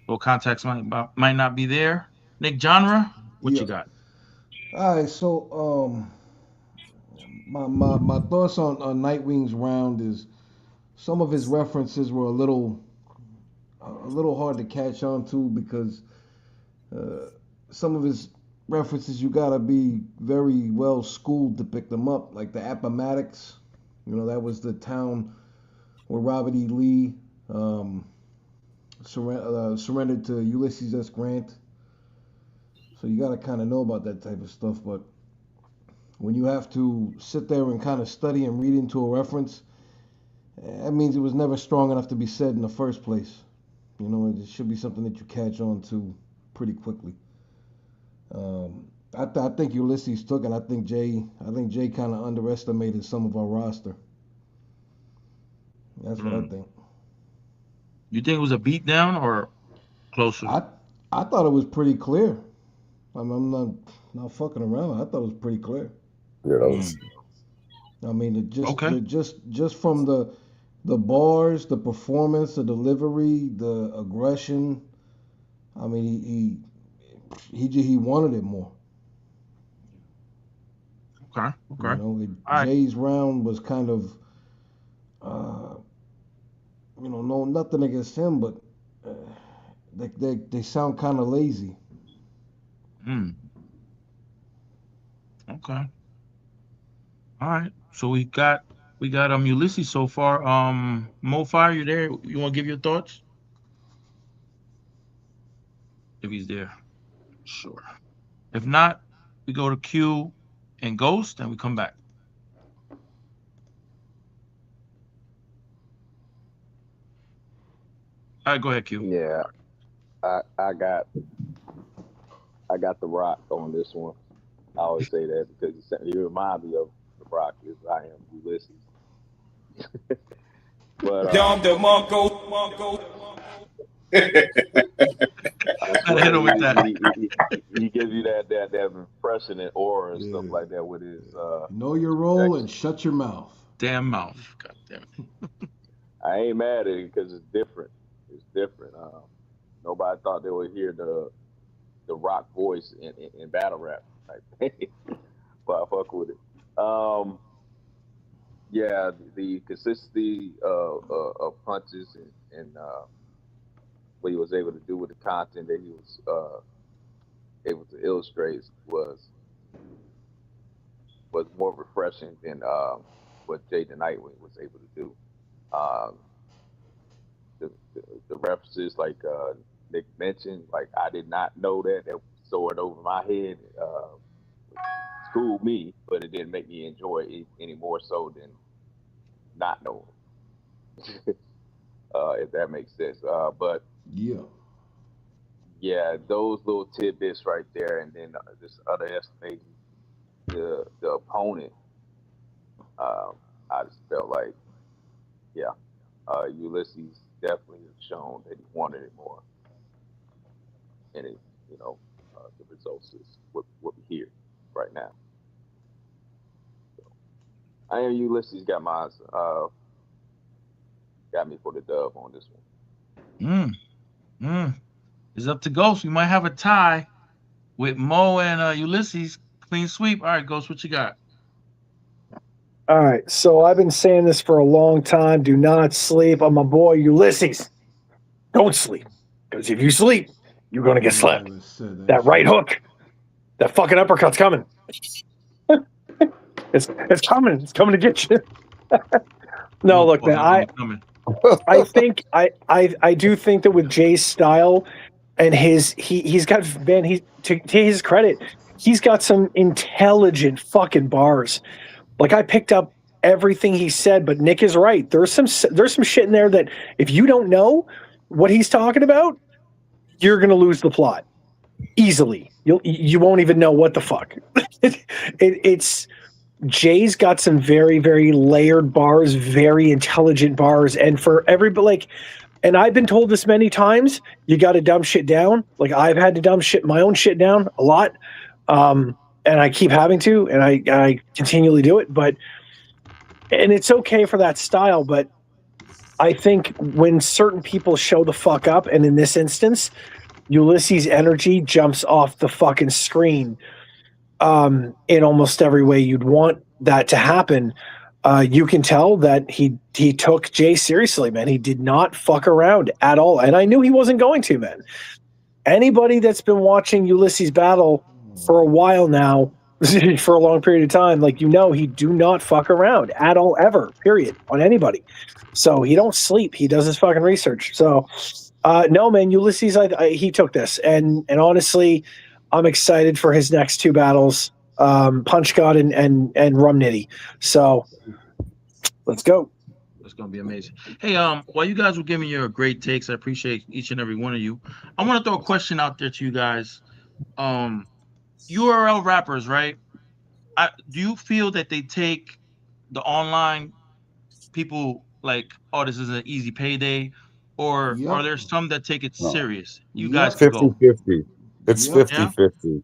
Well, context might not be there. Nick, genre, what you got? All right, so my thoughts on Nightwing's round is some of his references were a little hard to catch on to because some of his references you gotta be very well schooled to pick them up, like the Appomattox. That was the town where Robert E. Lee surrendered to Ulysses S. Grant. So you gotta kind of know about that type of stuff. But when you have to sit there and kind of study and read into a reference, that means it was never strong enough to be said in the first place. It should be something that you catch on to pretty quickly. I think Ulysses took it. I think Jay kind of underestimated some of our roster. That's what I think. You think it was a beatdown or closer? I thought it was pretty clear. I'm not fucking around. I thought it was pretty clear. Yeah, that was. I mean, just from the bars, the performance, the delivery, the aggression. I mean, he wanted it more. Okay. You know, Jay's round was kind of, you know, no nothing against him, but they sound kind of lazy. Okay. All right. So we got Ulysses so far. Mo Fire, you there? You want to give your thoughts? If he's there, sure. If not, we go to Q and Ghost, and we come back. All right, go ahead, Q. Yeah, I got the Rock on this one. I always say that because you remind me of the Rock as I am Ulysses. But he gives you that impression and aura and stuff like that with his know your role and shut your mouth. Damn mouth. God damn it. I ain't mad at it because it's different. It's different. Nobody thought they would hear the Rock voice in battle rap. Like, but I fuck with it. Yeah, the consistency of punches and what he was able to do with the content that he was able to illustrate was more refreshing than what Jay the Nightwing was able to do. The references, like Nick mentioned, like I did not know that soared over my head. Schooled me, but it didn't make me enjoy it any more so than not knowing. If that makes sense. But yeah, those little tidbits right there, and then just underestimating the opponent. I just felt like, Ulysses definitely has shown that he wanted it more, and it, the results is what we hear right now. So, I am Ulysses got mine. Got me for the dub on this one. It's up to Ghost. We might have a tie with Mo and Ulysses. Clean sweep. All right, Ghost, what you got? All right, so I've been saying this for a long time. Do not sleep on my boy Ulysses. Don't sleep, because if you sleep, you're going to get slapped. That right hook, that fucking uppercut's coming. It's coming. It's coming to get you. No, look, man, I think I do think that with Jay's style and he's got, man, to his credit, he's got some intelligent fucking bars. Like, I picked up everything he said, but Nick is right. There's some shit in there that if you don't know what he's talking about, you're gonna lose the plot easily. You won't even know what the fuck. It's Jay's got some very, very layered bars, very intelligent bars, and for everybody, like, and I've been told this many times, you got to dumb shit down. Like, I've had to dumb my own shit down a lot. And I keep having to, and I continually do it, and it's okay for that style, but I think when certain people show the fuck up, and in this instance, Ulysses' energy jumps off the fucking screen in almost every way you'd want that to happen. You can tell that he took Jay seriously, man. He did not fuck around at all, and I knew he wasn't going to, man. Anybody that's been watching Ulysses battle for a while now, for a long period of time, like, he do not fuck around at all, ever, period, on anybody. So he don't sleep. He does his fucking research. So no, man, Ulysses, he took this, and honestly, I'm excited for his next two battles, Punch God and Rum Nitty. So let's go. It's gonna be amazing. Hey, while you guys were giving your great takes, I appreciate each and every one of you. I want to throw a question out there to you guys. URL rappers, right? Do you feel that they take the online people like, oh, this is an easy payday, or are there some that take it serious? You guys can go. 50-50. It's 50-50.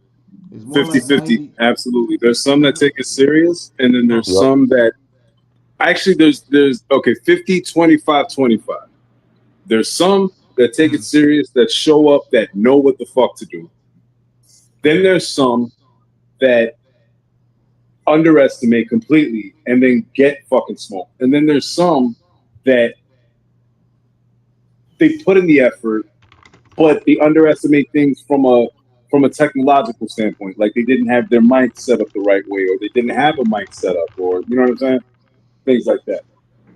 50-50. Absolutely. There's some that take it serious, and then there's some that actually there's 50, 25, 25. There's some that take it serious, that show up, that know what the fuck to do. Then there's some that underestimate completely and then get fucking smoked. And then there's some that they put in the effort, but they underestimate things from a technological standpoint. Like they didn't have their mic set up the right way, or they didn't have a mic set up, or you know what I'm saying? Things like that.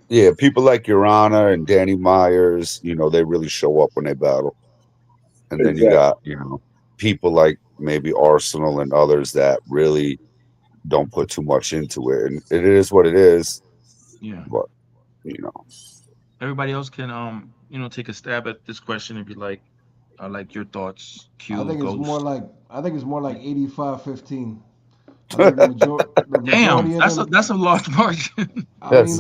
Yeah, people like Your Honor and Danny Myers, you know, they really show up when they battle. And then you got, you know, people like maybe Arsenal and others that really don't put too much into it. And it is what it is. Yeah. But, you know. Everybody else can you know, take a stab at this question if you like. I like your thoughts. Q, I think Ghost. it's more like 85-15. I think the majority Damn, of them, that's a large margin. I mean,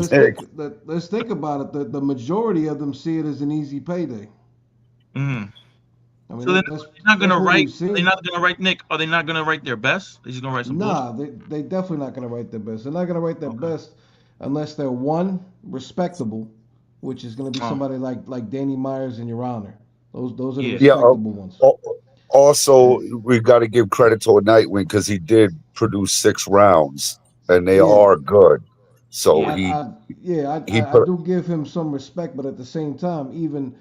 let's think about it. The majority of them see it as an easy payday. Mm. I mean, So they're not gonna write. They're Nick. Are they not gonna write their best? They're just gonna write some bullshit. they definitely not gonna write their best. They're not gonna write their best unless they're one respectable, which is gonna be somebody like Danny Myers and Your Honor. Those are the respectable ones. Also, we got to give credit to Nightwing because he did produce 6 rounds, and they are good. So I do give him some respect, but at the same time, even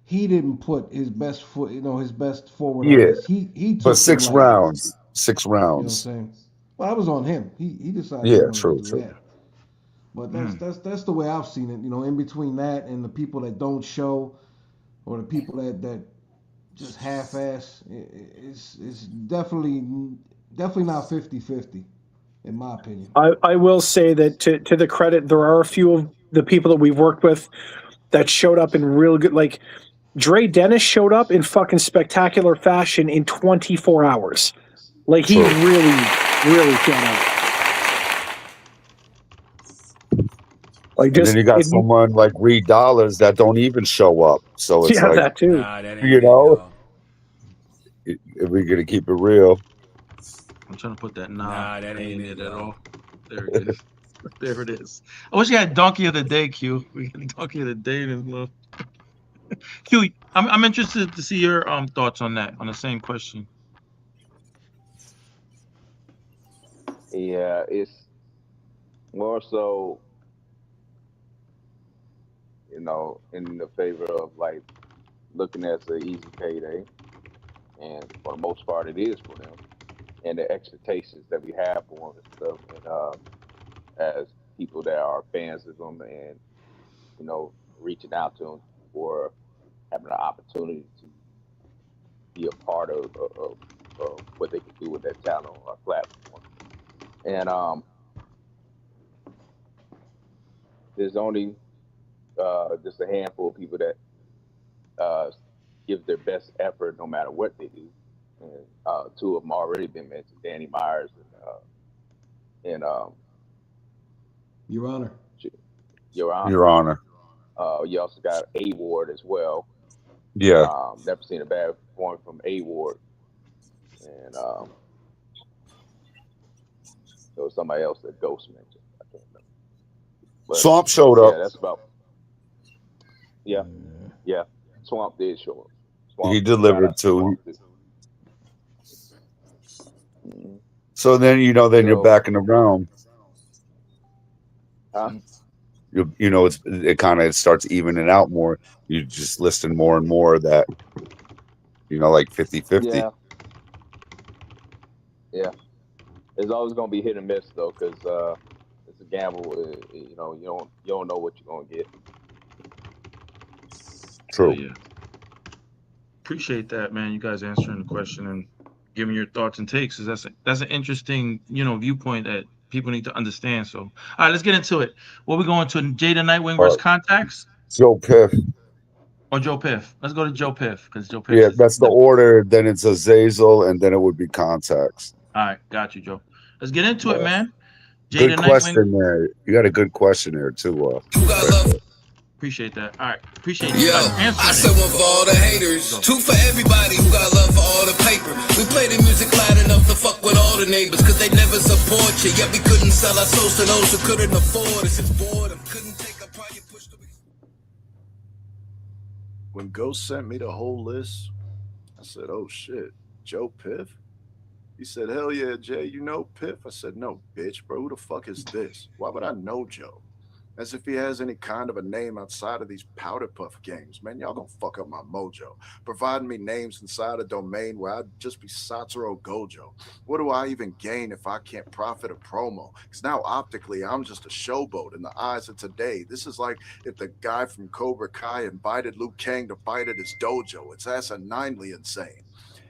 he didn't put his best foot, his best forward on this. He took but 6 rounds. 6 rounds. You know what I'm saying? Well, that was on him. He decided. Yeah, he wanted true, to do true. that. But that's the way I've seen it. In between that and the people that don't show, or the people that just half-ass, it's definitely not 50-50, in my opinion. I will say that to the credit, there are a few of the people that we've worked with that showed up in real good, like Dre Dennis showed up in fucking spectacular fashion in 24 hours. Like he really showed up. Like And then you got someone like Reed Dollars that don't even show up. So it's like, that too. You know, if we're gonna keep it real. I'm trying to put that that ain't it at all. There it is. There it is. I wish you had Donkey of the Day, Q. We had Donkey of the Day in love. Q, I'm interested to see your thoughts on that, on the same question. Yeah, it's more so, in the favor of like looking at the easy payday, and for the most part, it is for them, and the expectations that we have for them and stuff, and as people that are fans of them, and reaching out to them for having an opportunity to be a part of what they can do with that talent on our platform. And there's only just a handful of people that give their best effort no matter what they do. And 2 of them already been mentioned, Danny Myers and Your Honor. Your Honor. Your Honor. You also got A Ward as well. Yeah. Never seen a bad performance from A Ward. And there was somebody else that Ghost mentioned. I can't remember. But, Swamp showed up. Yeah, that's about. Yeah. Swamp did show up. Swamp He delivered too. So then you're back in the realm. It kind of starts evening out more. You just listen more and more that, like 50-50. Yeah. It's always gonna be hit and miss though, because it's a gamble. You don't know what you're gonna get. True. Yeah. Appreciate that, man. You guys answering the question and giving your thoughts and takes. That's an interesting, viewpoint that people need to understand. So, all right, let's get into it. What we going to? Jada Nightwing versus Contacts? Joe Piff. Or Joe Piff. Let's go to Joe Piff because Joe Piff. Yeah, that's the order. Then it's Azazel, and then it would be Contacts. All right, got you, Joe. Let's get into it, man. Jada good question there. You got a good question there too. Appreciate that. All right, appreciate you. Yo, I said one for all the haters, 2 for everybody who got love for all the paper. We play the music loud enough to fuck with all the neighbors, cause they never support you. Yet we couldn't sell our souls to those who couldn't afford us. It's boredom, couldn't take a part, you pushed away. When Ghost sent me the whole list, I said, "Oh shit, Joe Piff." He said, hell yeah, Jay, you know Piff? I said, no, bitch, bro, who the fuck is this? Why would I know Joe? As if he has any kind of a name outside of these powder puff games. Man, y'all gonna fuck up my mojo. Providing me names inside a domain where I'd just be Satoru Gojo. What do I even gain if I can't profit a promo? Because now optically, I'm just a showboat in the eyes of today. This is like if the guy from Cobra Kai invited Liu Kang to fight at his dojo. It's asininely insane.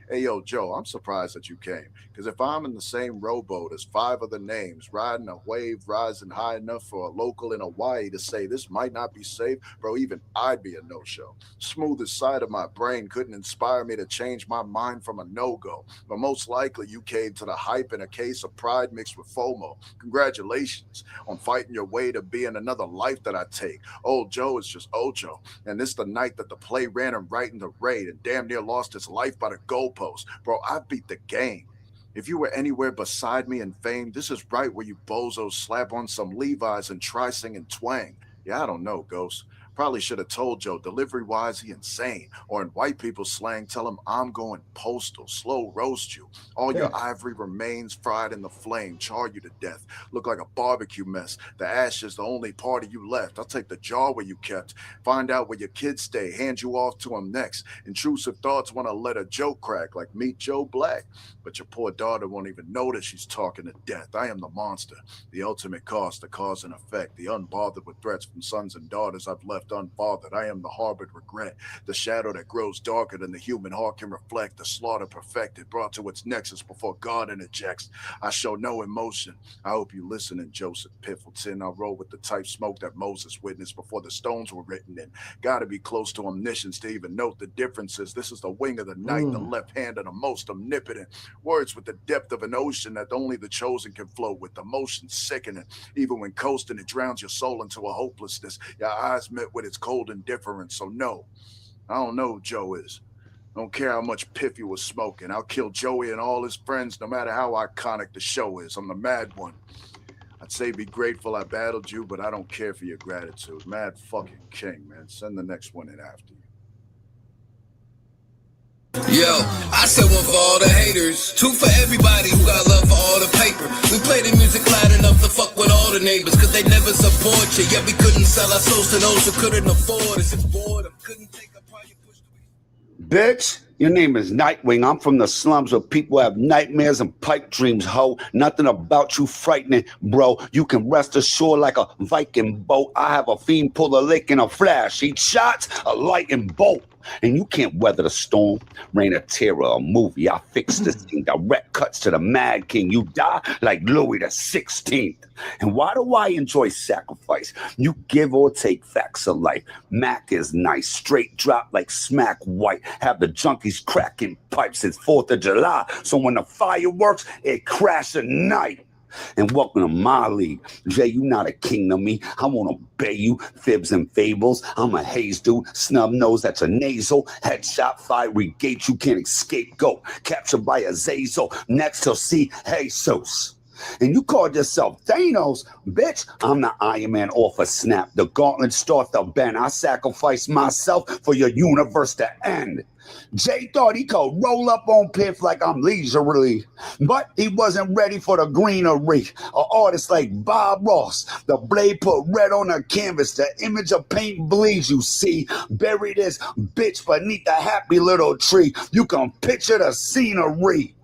Hey, yo, Joe, I'm surprised that you came. Because if I'm in the same rowboat as 5 other names, riding a wave rising high enough for a local in Hawaii to say this might not be safe, bro, even I'd be a no-show. Smoothest side of my brain couldn't inspire me to change my mind from a no-go. But most likely you caved to the hype in a case of pride mixed with FOMO. Congratulations on fighting your way to being another life that I take. Old Joe is just Ojo. And this the night that the play ran him right in the raid and damn near lost his life by the goalpost. Bro, I beat the game. If you were anywhere beside me in fame, this is right where you bozos slap on some Levi's and try singing twang. Yeah, I don't know, Ghost. Probably should have told Joe, delivery-wise, he insane. Or in white people slang, tell him I'm going postal, slow roast you. All your ivory remains fried in the flame, char you to death. Look like a barbecue mess. The ash is the only part of you left. I'll take the jar where you kept. Find out where your kids stay, hand you off to them next. Intrusive thoughts want to let a joke crack, like meet Joe Black. But your poor daughter won't even notice she's talking to death. I am the monster, the ultimate cost, the cause and effect, the unbothered with threats from sons and daughters I've left unfathered. I am the harbored regret, the shadow that grows darker than the human heart can reflect, the slaughter perfected, brought to its nexus before God interjects. I show no emotion. I hope you listening, Joseph Piffleton. I roll with the type smoke that Moses witnessed before the stones were written in. Gotta be close to omniscience to even note the differences. This is the wing of the night, the left hand of the most omnipotent. Words with the depth of an ocean that only the chosen can flow with. The motion sickening. Even when coasting, it drowns your soul into a hopelessness. Your eyes met with its cold indifference. So no, I don't know who Joe is. I don't care how much Piff you was smoking. I'll kill Joey and all his friends no matter how iconic the show is. I'm the mad one. I'd say be grateful I battled you, but I don't care for your gratitude. Mad fucking king, man. Send the next one in after you. Yo, I said one for all the haters, 2 for everybody who got love for all the paper. We play the music loud enough to fuck with all the neighbors, cause they never support you. Yeah, we couldn't sell our souls to those who couldn't afford us. It's boredom, couldn't take up how you pushed away. Bitch, your name is Nightwing. I'm from the slums where people have nightmares and pipe dreams, ho. Nothing about you frightening, bro. You can rest assured like a Viking boat. I have a fiend pull a lick in a flash. Each shot's a lightning bolt. And you can't weather the storm. Reign of Terror, a movie. I fix this thing. Direct cuts to the Mad King. You die like Louis the 16th. And why do I enjoy sacrifice? You give or take facts of life. Mac is nice. Straight drop like smack white. Have the junkies cracking pipes. It's 4th of July. So when the fireworks, it crash at night. And welcome to my league. Jay, you not a king to me. I won't obey you. Fibs and fables. I'm a haze dude. Snub nose, that's a nasal. Headshot, fiery gate, you can't escape. Go. Captured by a Zazel. Next he'll see Jesus. And you called yourself Thanos, bitch. I'm the Iron Man off a snap. The gauntlet start to bend. I sacrifice myself for your universe to end. Jay thought he could roll up on Piff like I'm leisurely, but he wasn't ready for the greenery. An artist like Bob Ross, the blade put red on the canvas, the image of paint bleeds, you see. Bury this bitch beneath a happy little tree. You can picture the scenery.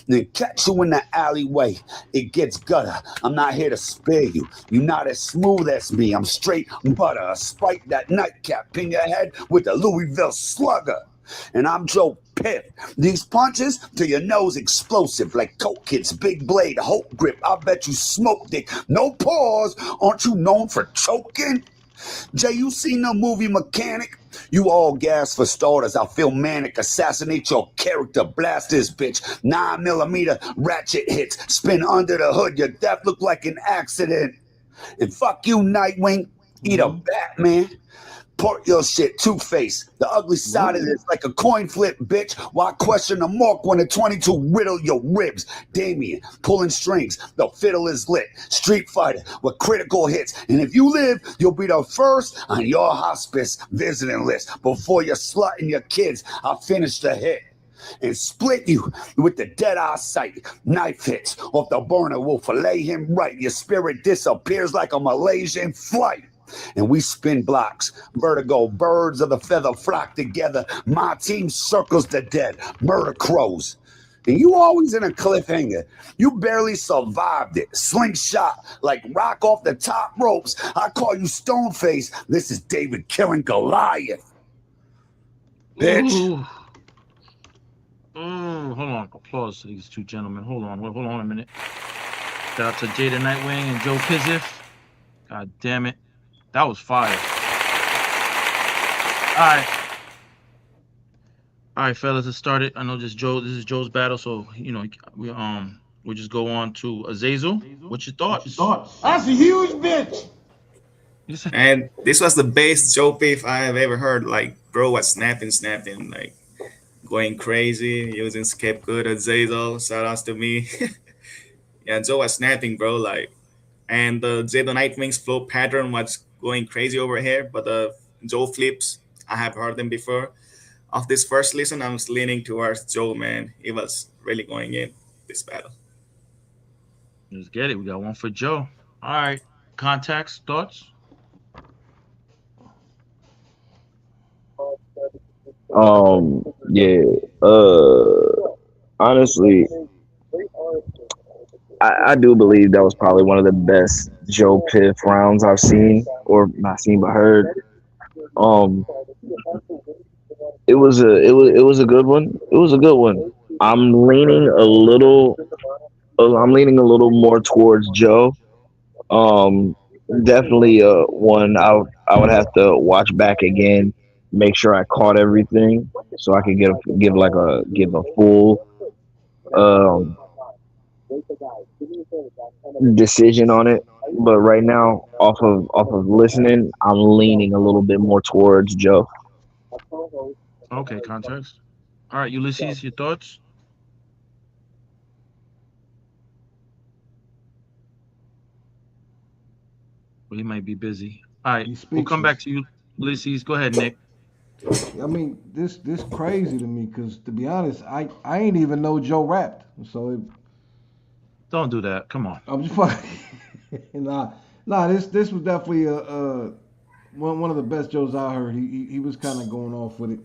Then catch you in the alleyway. It gets gutter. I'm not here to spare you. You're not as smooth as me. I'm straight butter. Spike that nightcap in your head with the Louisville Slugger. And I'm Joe Piff. These punches to your nose explosive like Coke Kids, big blade, Hulk grip. I bet you smoked it. No pause. Aren't you known for choking? Jay, you seen the movie Mechanic? You all gas for starters. I'll feel manic. Assassinate your character. Blast this bitch. 9mm ratchet hits. Spin under the hood. Your death look like an accident. And fuck you, Nightwing. Eat a Batman. Port your shit, Two-Face. The ugly side of this like a coin flip, bitch. Why question the mark when the 22 riddle your ribs? Damien, pulling strings. The fiddle is lit. Street Fighter with critical hits. And if you live, you'll be the first on your hospice visiting list. Before your slut and your kids, I'll finish the hit. and split you with the dead eye sight. Knife hits off the burner will fillet him right. Your spirit disappears like a Malaysian flight. And we spin blocks, vertigo, birds of the feather flock together. My team circles the dead, murder crows. And you always in a cliffhanger. You barely survived it. Slingshot like rock off the top ropes. I call you Stoneface. This is David killing Goliath. Bitch. Ooh. Hold on. Applause to these two gentlemen. Hold on a minute. Shout out to Jada Nightwing and Joe Pizzif. God damn it. That was fire. All right, fellas, let's start it. I know this is Joe's battle, so we'll just go on to Azazel. What's your thoughts? That's a huge bitch. And this was the best Joe Piff I have ever heard. Like, bro was snapping, like going crazy, using scapegoat Azazel. Shout outs to me. Yeah, Joe was snapping, bro. Like, and the Jada Nightwing's flow pattern was going crazy over here. But the Joe flips, I have heard them before. Of this first listen, I was leaning towards Joe, man. He was really going in this battle. Let's get it. We got one for Joe. All right. Contacts, thoughts? Yeah. Honestly, I do believe that was probably one of the best Joe Piff rounds I've seen, or not seen but heard. It was a good one. It was a good one. I'm leaning a little more towards Joe. Definitely one I would have to watch back again, make sure I caught everything so I could give a full decision on it. But right now, off of listening, I'm leaning a little bit more towards Joe. Okay, context. All right, Ulysses, your thoughts? Well, he might be busy. All right, we'll come back to you, Ulysses. Go ahead, Nick. I mean, this crazy to me because, to be honest, I ain't even know Joe rapped. So don't do that. Come on. I'm just fucking. Nah. This was definitely one of the best Joes I heard. He was kind of going off with it.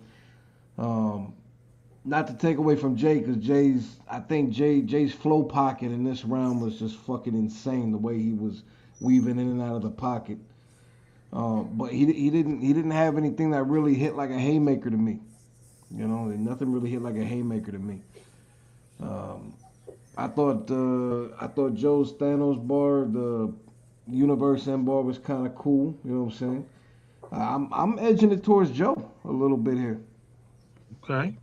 Not to take away from Jay, because Jay's flow pocket in this round was just fucking insane. The way he was weaving in and out of the pocket. But he didn't have anything that really hit like a haymaker to me. You know, nothing really hit like a haymaker to me. I thought Joe's Thanos bar, the Universe End bar was kind of cool. You know what I'm saying? I'm edging it towards Joe a little bit here. Okay.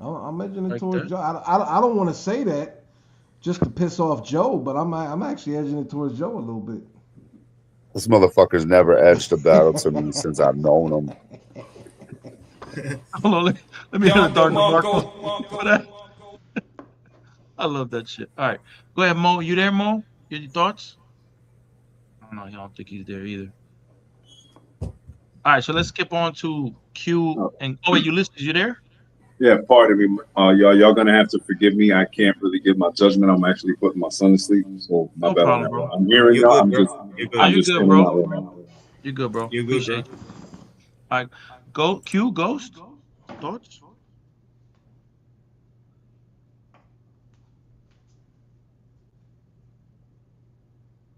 I'm edging it towards Joe. I don't want to say that just to piss off Joe, but I'm actually edging it towards Joe a little bit. This motherfucker's never edged a battle to me since I've known him. Hold on, let me hear the Dark Marco for that. I love that shit. All right, go ahead, Mo. You there, Mo? Your thoughts? No, I don't think he's there either. All right, so let's skip on to Q and wait, Ulysses, you there? Yeah, pardon me. Y'all gonna have to forgive me. I can't really give my judgment. I'm actually putting my son to sleep, so my bad on that. Bro. I'm hearing You're y'all. good, I'm just good, bro. You're good, bro. You're good, Appreciate it. All right, Q, Ghost, thoughts?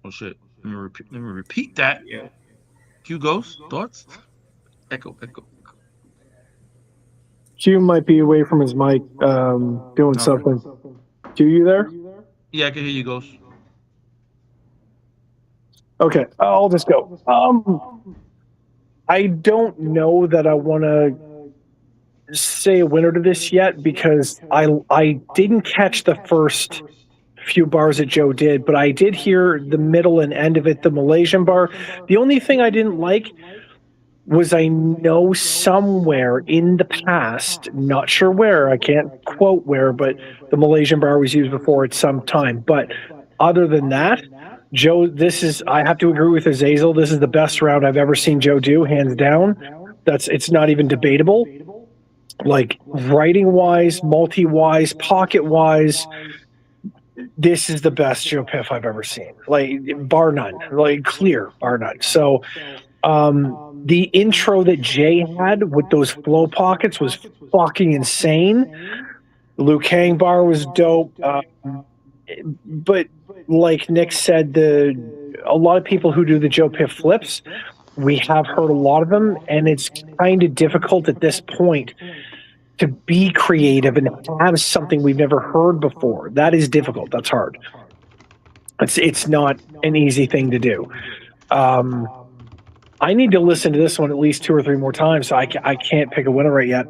Oh shit! Let me repeat that. Yeah. Q, Ghost, thoughts? Echo. Q might be away from his mic, doing something. Q, you there? Yeah, I can hear you, Ghost. Okay, I'll just go. I don't know that I want to say a winner to this yet because I didn't catch the first few bars that Joe did, but I did hear the middle and end of it, the Malaysian bar. The only thing I didn't like was I know somewhere in the past, not sure where, I can't quote where, but the Malaysian bar was used before at some time. But other than that, Joe, I have to agree with Azazel. This is the best round I've ever seen Joe do, hands down. It's not even debatable. Like writing wise, multi wise, pocket wise, this is the best Joe Piff I've ever seen. Like bar none. Like clear bar none. So the intro that Jay had with those flow pockets was fucking insane. Liu Kang bar was dope. But like Nick said, a lot of people who do the Joe Piff flips, we have heard a lot of them, and it's kind of difficult at this point to be creative and have something we've never heard before. That is difficult. That's hard. It's not an easy thing to do. I need to listen to this one at least 2 or 3 more times, so I can't pick a winner right yet.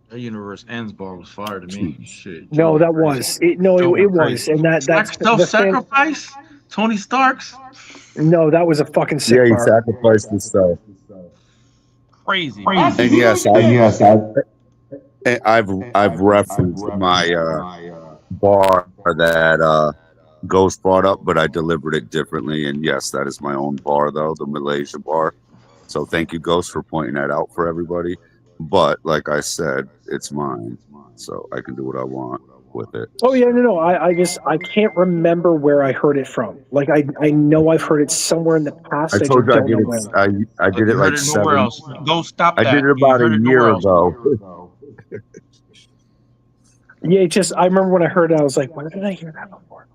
That Universe Ends bar was fire to me. Shit. No, that was it. No, it was, and that's self-sacrifice. Tony Stark's. No, that was a fucking sick Yeah, he bar. sacrificed himself. Crazy. And yes, I've referenced my bar that Ghost brought up, but I delivered it differently. And yes, that is my own bar, though, the Malaysia bar. So thank you, Ghost, for pointing that out for everybody. But like I said, it's mine, so I can do what I want with it. Oh yeah, no. I can't remember where I heard it from. Like I know I've heard it somewhere in the past. I told you I don't did know it. when. I did it You heard like it nowhere 7. else. Go stop I that. did it You about heard a it year nowhere else. ago. Yeah, I remember when I heard it, I was like, where did I hear that before?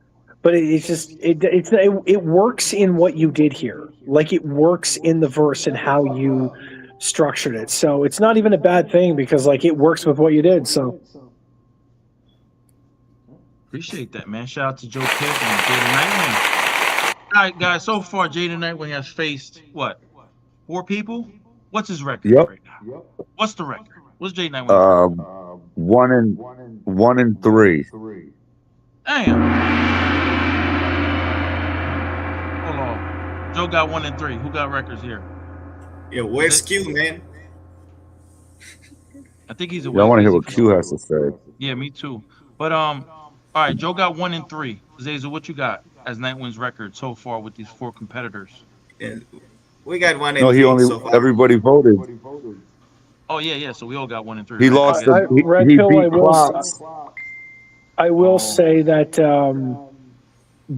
But it works in what you did here. Like it works in the verse and how you structured it. So it's not even a bad thing because like it works with what you did. So Appreciate that, man. Shout out to Joe Piff and Jaden Nightwing. All right, guys. So far, Jaden Nightwing has faced what? 4 people? What's his record Yep. right now? What's the record? What's Jaden Nightwing? 1 and 3. Damn. Hold on. Joe got 1 and 3. Who got records here? Yo, where's Q, man? I think he's a. Yeah, I want to hear what Q has to say. Yeah, me too. But all right, Joe got 1 and 3. Zazel, what you got as Nightwing's record so far with these 4 competitors? Yeah, we got 1 and No, 3 he only so far. everybody voted. Oh yeah. So we all got 1 and 3. He right? lost. Okay. Red He Pill, beat Klops. I will say that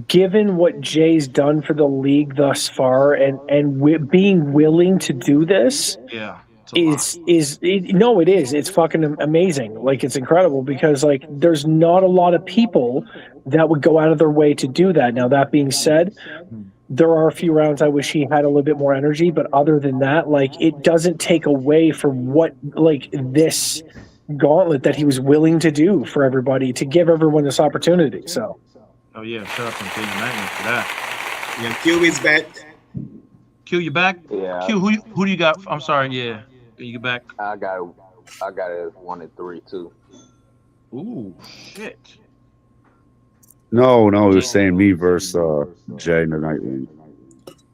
given what Jay's done for the league thus far, and being willing to do this, Yeah. it is. It's fucking amazing. Like it's incredible because like there's not a lot of people that would go out of their way to do that. Now that being said, there are a few rounds I wish he had a little bit more energy, but other than that, like it doesn't take away from what like this gauntlet that he was willing to do for everybody to give everyone this opportunity. So Oh yeah, shout out to Jaden Nightwing for that. Yeah, Q is back. Q, you back? Yeah. Q, who do you got? I'm sorry. Yeah, you back? I got it as 1 and 3 too. Ooh, shit. No, he was saying me versus Jay and the Nightwing.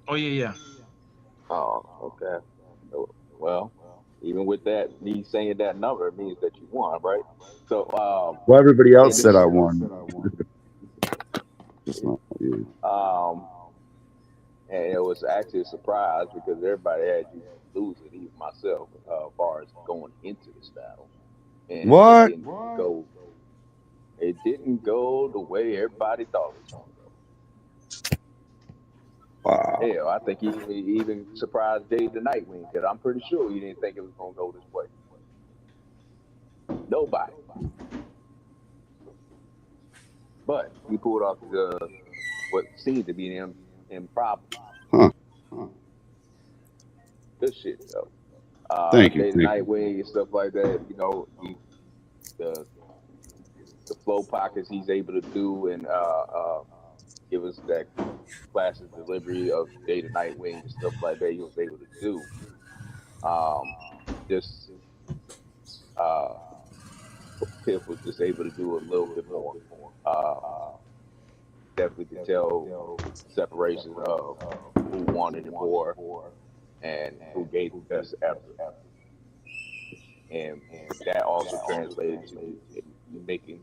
Oh yeah. Oh, okay. Well, even with that, me saying that number it means that you won, right? So, Well, everybody else said I won. Just not you. And it was actually a surprise because everybody had you losing, even myself, as far as going into this battle. And What? It didn't go the way everybody thought it was going to go. Wow. Hell, I think he even surprised Dave the Nightwing because I'm pretty sure he didn't think it was going to go this way. Nobody. But he pulled off what seemed to be an improbable. Huh. Good shit, though. Thank you. Dave the Nightwing and stuff like that, the flow pockets he's able to do and give us that classic delivery of Day to Nightwing and stuff like that he was able to do. Piff was just able to do a little bit more. Definitely could tell separation of who wanted it more and who gave the best effort. And that also translated to making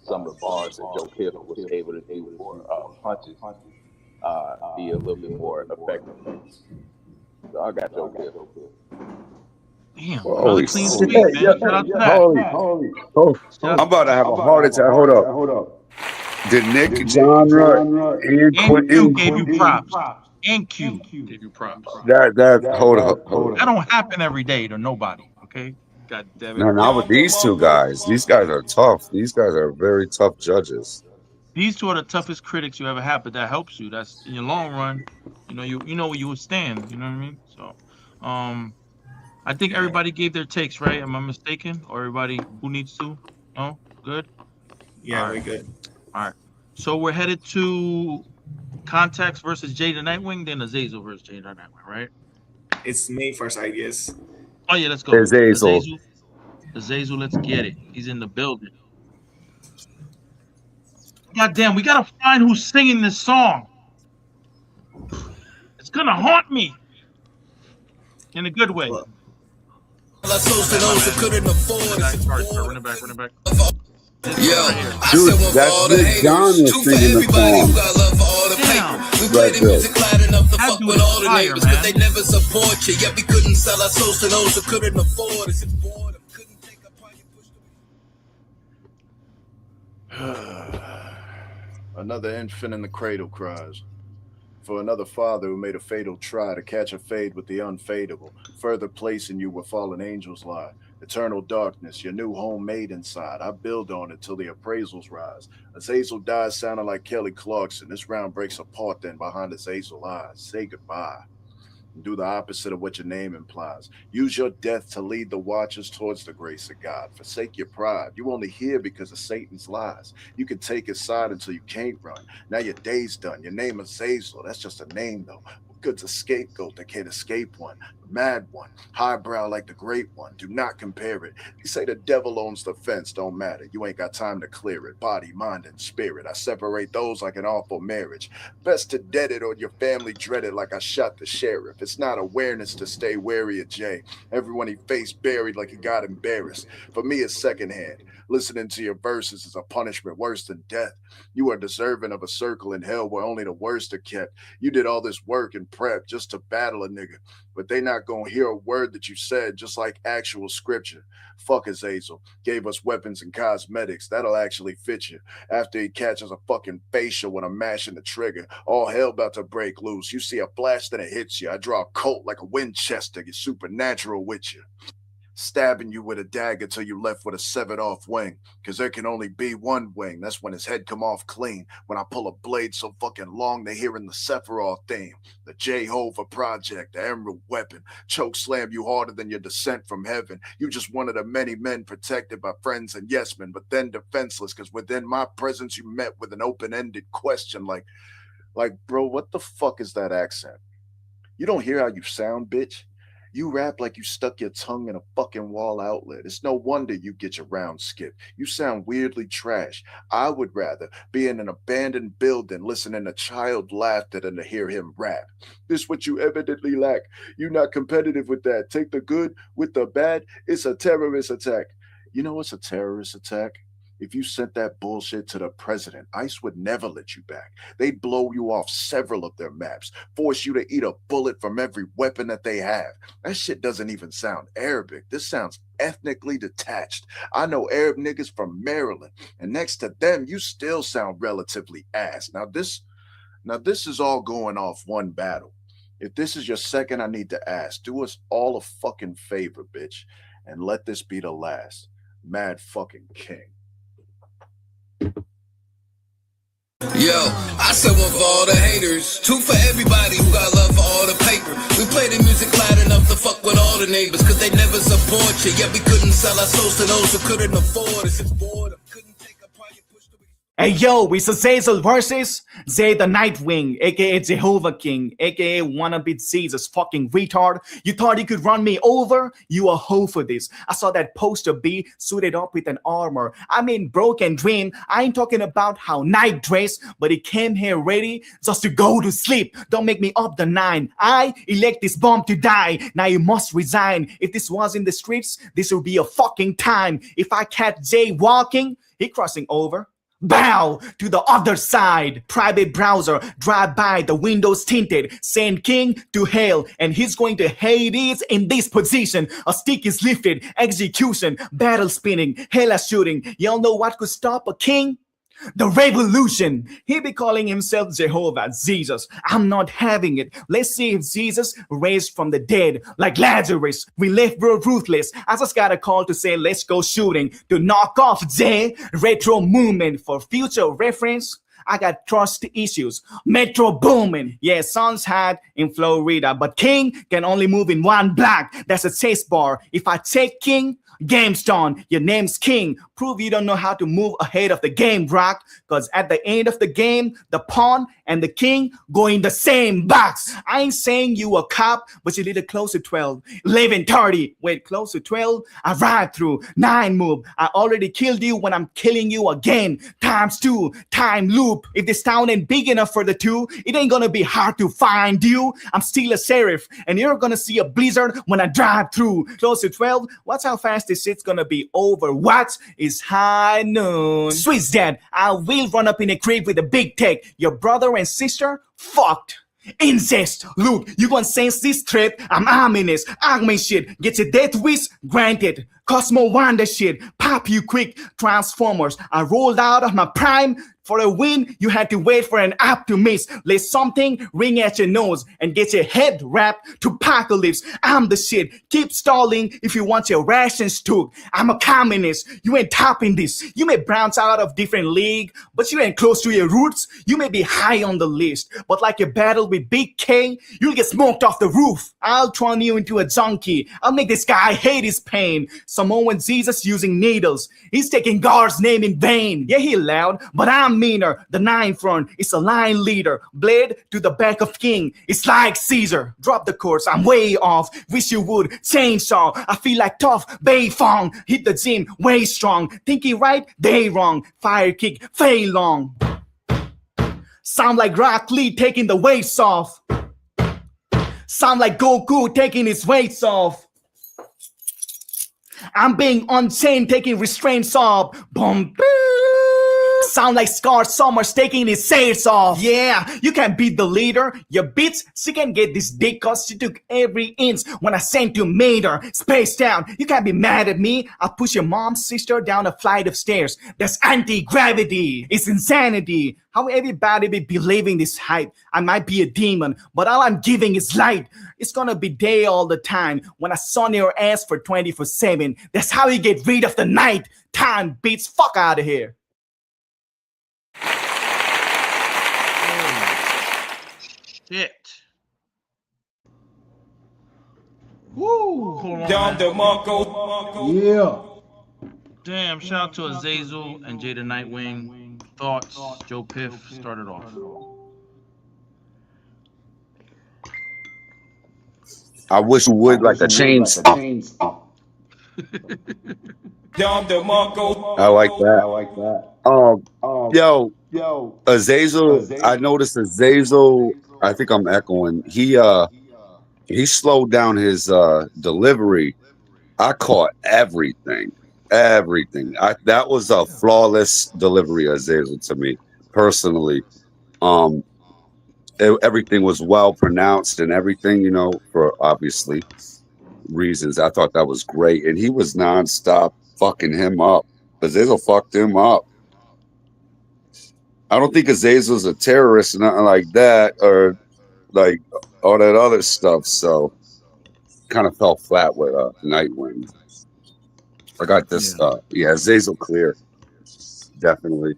some of the bars that Joe Piff was able to do for punches be a little bit more effective. So I got Joe Piff. Damn, another Holy clean shit. sweep, man. Shout out to that. I'm about to have a heart attack. Hold up. Did Nick, Genre, and And Q Quentin? gave you props. And Q gave you props. Hold up. That don't happen every day to nobody. Okay. God damn it. No, not with these two guys. These guys are tough. These guys are very tough judges. These two are the toughest critics you ever had, but that helps you. That's in your long run. You know where you would stand. You know what I mean? So, I think everybody gave their takes, right? Am I mistaken? Or everybody who needs to? No, good. Yeah, we're good. All right. So we're headed to Context versus Jay the Nightwing, then Azazel versus Jay the Nightwing, right? It's me first, I guess. Oh yeah, let's go. Azazel. Azazel, let's get it. He's in the building. God damn, we gotta find who's singing this song. It's gonna haunt me. In a good way. Run it back. Yo, Dude, that's Nick Genre singing the song. we play the music loud enough to fuck with all the neighbors, cause they never support you. Yeah, we couldn't sell our souls to those who couldn't afford us. It's boredom. Couldn't take apart Another infant in the cradle cries. For another father who made a fatal try to catch a fade with the unfadable, further placing you where fallen angels lie. Eternal darkness, your new home made inside. I build on it till the appraisals rise. Azazel dies sounding like Kelly Clarkson. This round breaks apart then behind Azazel eyes. Say goodbye. And do the opposite of what your name implies. Use your death to lead the watchers towards the grace of God. Forsake your pride. You only hear because of Satan's lies. You can take his side until you can't run. Now your day's done. Your name is Azazel. That's just a name though. Good's a scapegoat that can't escape one. Mad one, highbrow like the great one. Do not compare it. They say the devil owns the fence, don't matter. You ain't got time to clear it. Body, mind, and spirit. I separate those like an awful marriage. Best to dead it or your family dread it like I shot the sheriff. It's not awareness to stay wary of Jay. Everyone he faced buried like he got embarrassed. For me, it's secondhand. Listening to your verses is a punishment worse than death. You are deserving of a circle in hell where only the worst are kept. You did all this work and prep just to battle a nigga, but they not gonna hear a word that you said, just like actual scripture. Fuck Azazel. Gave us weapons and cosmetics. That'll actually fit you. After he catches a fucking facial when I'm mashing the trigger, all hell about to break loose. You see a flash, then it hits you. I draw a Colt like a Winchester. Get supernatural with you. Stabbing you with a dagger till you left with a severed off wing. Cause there can only be one wing. That's when his head come off clean. When I pull a blade so fucking long, they hearing the Sephiroth theme. The Jehovah Project, the Emerald Weapon. Choke slam you harder than your descent from heaven. You just one of the many men protected by friends and yes men, but then defenseless. Cause within my presence, you met with an open-ended question like, bro, what the fuck is that accent? You don't hear how you sound, bitch? You rap like you stuck your tongue in a fucking wall outlet. It's no wonder you get your round skipped. You sound weirdly trash. I would rather be in an abandoned building listening to child laughter than to hear him rap. This what you evidently lack. You not competitive with that. Take the good with the bad. It's a terrorist attack. You know what's a terrorist attack? If you sent that bullshit to the president, ICE would never let you back. They'd blow you off several of their maps, force you to eat a bullet from every weapon that they have. That shit doesn't even sound Arabic. This sounds ethnically detached. I know Arab niggas from Maryland, and next to them, you still sound relatively ass. Now this is all going off one battle. If this is your second, I need to ask, do us all a fucking favor, bitch, and let this be the last. Mad fucking King. Yo, I said one for all the haters, two for everybody who got love for all the paper. We play the music loud enough to fuck with all the neighbors, cause they never support you. Yeah, we couldn't sell our souls to those who couldn't afford us. It's boredom. Couldn't take apart your push to be. Hey yo, it's Azazel versus Zay the Nightwing, aka Jehovah King, aka wannabe Jesus fucking retard. You thought you could run me over? You a hoe for this. I saw that poster B suited up with an armor. I mean broken dream. I ain't talking about how night dress, but he came here ready just to go to sleep. Don't make me up the 9. I elect this bomb to die. Now you must resign. If this was in the streets, this would be a fucking time. If I catch Jay walking, he crossing over. Bow to the other side. Private browser, drive by the windows tinted. Send king to hell, and he's going to Hades in this position. A stick is lifted, execution, battle spinning, hella shooting. Y'all know what could stop a king? The revolution. He be calling himself Jehovah, Jesus. I'm not having it. Let's see if Jesus raised from the dead like Lazarus. We left bro ruthless. I just got a call to say let's go shooting to knock off J. Retro movement. For future reference, I got trust issues. Metro booming. Yeah, Suns had in Florida, but King can only move in one block. That's a chase bar. If I take King, game's done. Your name's King. Prove you don't know how to move ahead of the game, Brock. Because at the end of the game, the pawn and the king go in the same box. I ain't saying you a cop, but you little close to 12. 11:30. Wait, close to 12? I ride through. 9 move. I already killed you when I'm killing you again. ×2. Time loop. If this town ain't big enough for the two, it ain't gonna be hard to find you. I'm still a sheriff, and you're gonna see a blizzard when I drive through. Close to 12. Watch how fast this shit's gonna be over. What? It's high noon. Swiss dad, I will run up in a crib with a big tech. Your brother and sister fucked. Incest. Look, you gonna sense this threat? I'm ominous. Army shit. Get your death wish granted. Cosmo Wanda shit. Pop you quick. Transformers. I rolled out of my prime. For a win, you had to wait for an app to miss. Let something ring at your nose and get your head wrapped to apocalypse. I'm the shit. Keep stalling if you want your rations took. I'm a communist. You ain't topping this. You may bounce out of different league, but you ain't close to your roots. You may be high on the list, but like your battle with Big K, you'll get smoked off the roof. I'll turn you into a junkie. I'll make this guy hate his pain. Samoan Jesus using needles. He's taking God's name in vain. Yeah, he loud, but I'm meaner. The 9 front is a line leader. Blade to the back of King. It's like Caesar. Drop the course. I'm way off. Wish you would. Chainsaw. I feel like tough. Bay Fong. Hit the gym. Way strong. Think he right? They wrong. Fire kick. Fei Long. Sound like Rock Lee taking the weights off. Sound like Goku taking his weights off. I'm being unchained, taking restraints off. Boom. Sound like Scar Summers taking his sails off. Yeah, you can beat the leader. Your bitch, she can get this dick cause she took every inch when I sent you made her. Spaced out. You can't be mad at me. I'll push your mom's sister down a flight of stairs. That's anti-gravity. It's insanity. How everybody be believing this hype. I might be a demon, but all I'm giving is light. It's gonna be day all the time when I sun your ass for 24/7. That's how you get rid of the night. Time beats fuck out of here. Shit. Woo! Hold on. Yeah. Damn, shout out to Azazel and Jada Nightwing. Thoughts, Joe Piff started off. I wish you would like a chainsaw. I like that. Yo, Azazel. I noticed Azazel. I think I'm echoing. He slowed down his delivery. I caught everything. That was a flawless delivery, Azazel, to me personally. Everything was well pronounced and everything, you know, for obviously reasons. I thought that was great, and he was nonstop fucking him up. Azazel fucked him up. I don't think Azazel's a terrorist or nothing like that, or like all that other stuff. So kind of fell flat with Nightwing. I got this. Azazel clear, definitely.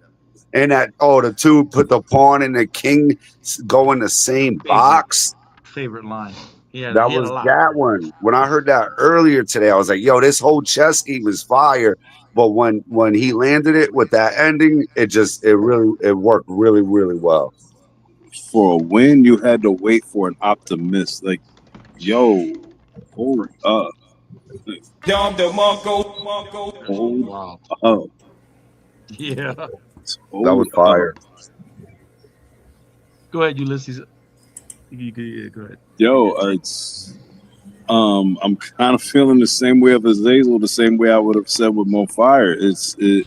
And that the two put the pawn and the king go in the same box. Favorite line. Yeah, that was that one. When I heard that earlier today, I was like, "Yo, this whole chess scheme is fire." But when he landed it with that ending, it worked really, really well. For a win, you had to wait for an optimist. Like, yo, hold up. Wow. Oh. Yeah. That was fire. Go ahead, Ulysses. Go ahead. Yo, I'm kind of feeling the same way of Azazel, the same way I would have said with Mo Fire. The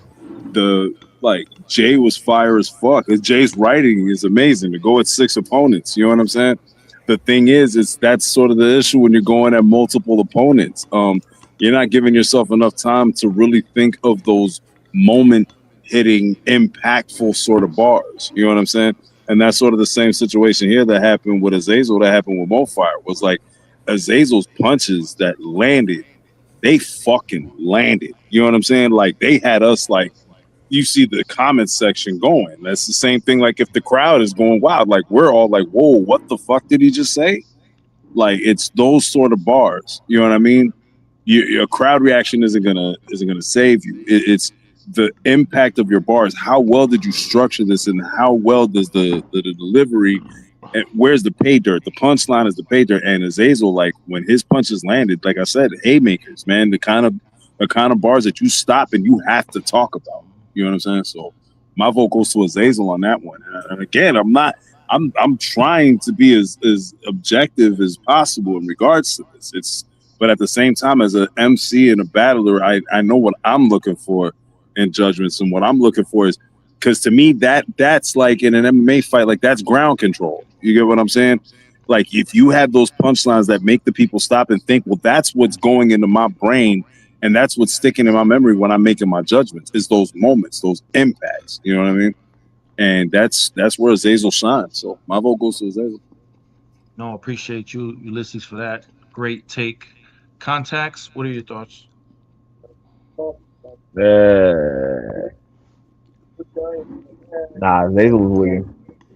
Like Jay was fire as fuck. Jay's writing is amazing to go at 6 opponents. You know what I'm saying? The thing is that's sort of the issue when you're going at multiple opponents. You're not giving yourself enough time to really think of those moment hitting, impactful sort of bars. You know what I'm saying? And that's sort of the same situation here that happened with Azazel, that happened with Mofire. Was like Azazel's punches that landed, they fucking landed. You know what I'm saying? Like they had us like, you see the comments section going. That's the same thing. Like if the crowd is going wild, like we're all like, whoa, what the fuck did he just say? Like it's those sort of bars. You know what I mean? Your crowd reaction isn't gonna save you. It's the impact of your bars. How well did you structure this, and how well does the delivery? And where's the pay dirt? The punchline is the pay dirt. And Azazel, like when his punches landed, like I said, haymakers, man. The kind of bars that you stop and you have to talk about. You know what I'm saying? So my vote goes to Azazel on that one. And again, I'm trying to be as objective as possible in regards to this. But at the same time, as an MC and a battler, I know what I'm looking for in judgments, and what I'm looking for is, because to me that's like in an MMA fight, like that's ground control. You get what I'm saying? Like if you have those punchlines that make the people stop and think, well, that's what's going into my brain, and that's what's sticking in my memory when I'm making my judgments, is those moments, those impacts. You know what I mean? And that's where Azazel shines. So my vote goes to Azazel. No, appreciate you, Ulysses, for that great take. Contacts, what are your thoughts? Nah, Azazel was wicked.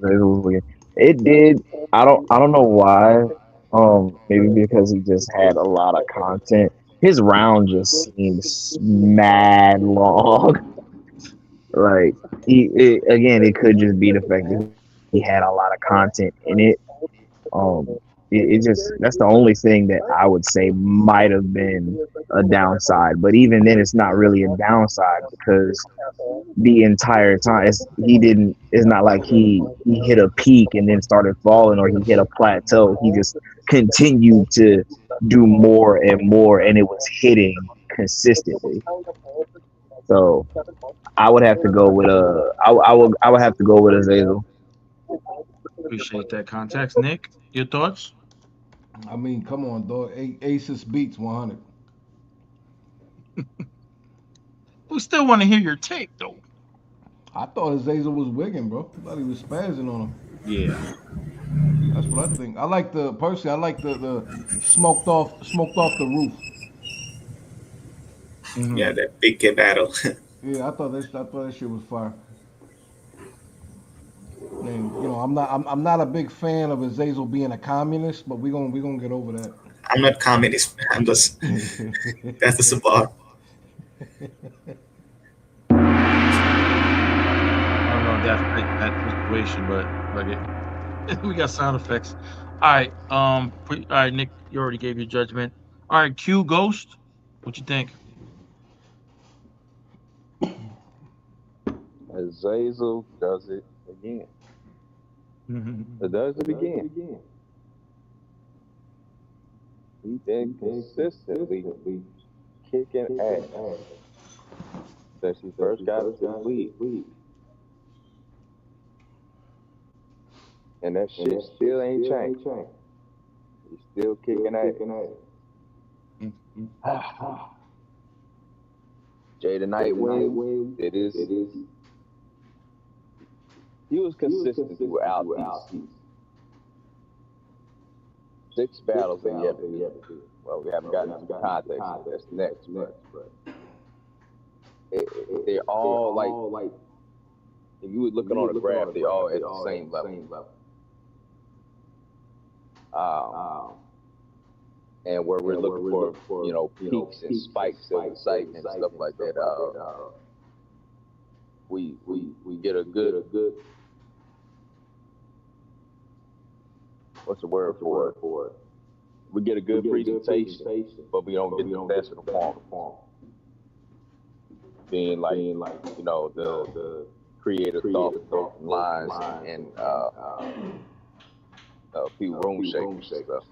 Azazel was wicked. It did. I don't know why. Maybe because he just had a lot of content. His round just seems mad long. Like it could just be the fact that he had a lot of content in it. It just, that's the only thing that I would say might have been a downside. But even then, it's not really a downside, because the entire time it's not like he hit a peak and then started falling, or he hit a plateau. He just continued to do more and more, and it was hitting consistently. So I would have to go with I would have to go with Azazel. Appreciate that context. Nick, your thoughts? I mean, come on, dog. Aces beats 100. We still want to hear your take, though. I thought Azazel was wigging, bro. I thought he was spazzing on him. Yeah. That's what I think. I like the smoked off the roof. Mm-hmm. Yeah, that big kid battle. Yeah, I thought that shit was fire. And I'm not a big fan of Azazel being a communist, but we gonna get over that. I'm not communist. I'm just that's the support. I don't know that situation, but we got sound effects. All right, all right, Nick, you already gave your judgment. All right, Q Ghost, what you think? Azazel does it again. It does it again. He been consistently kicking ass since he first got us in the league. And that shit still ain't changed. He's still kicking ass. Jay the Nightwing, it is. He was consistent throughout these 6 battles in the epic. Well, we haven't gotten to the context. That's next, but they're all like, if you were looking on the graph, they're all at the same level. And where we're looking for, peaks and spikes of excitement and stuff like that, we get a good, what's the word for it? We get a good presentation, but we don't get the best of the form. Being like, the creative thought lines and a few room shakers and stuff.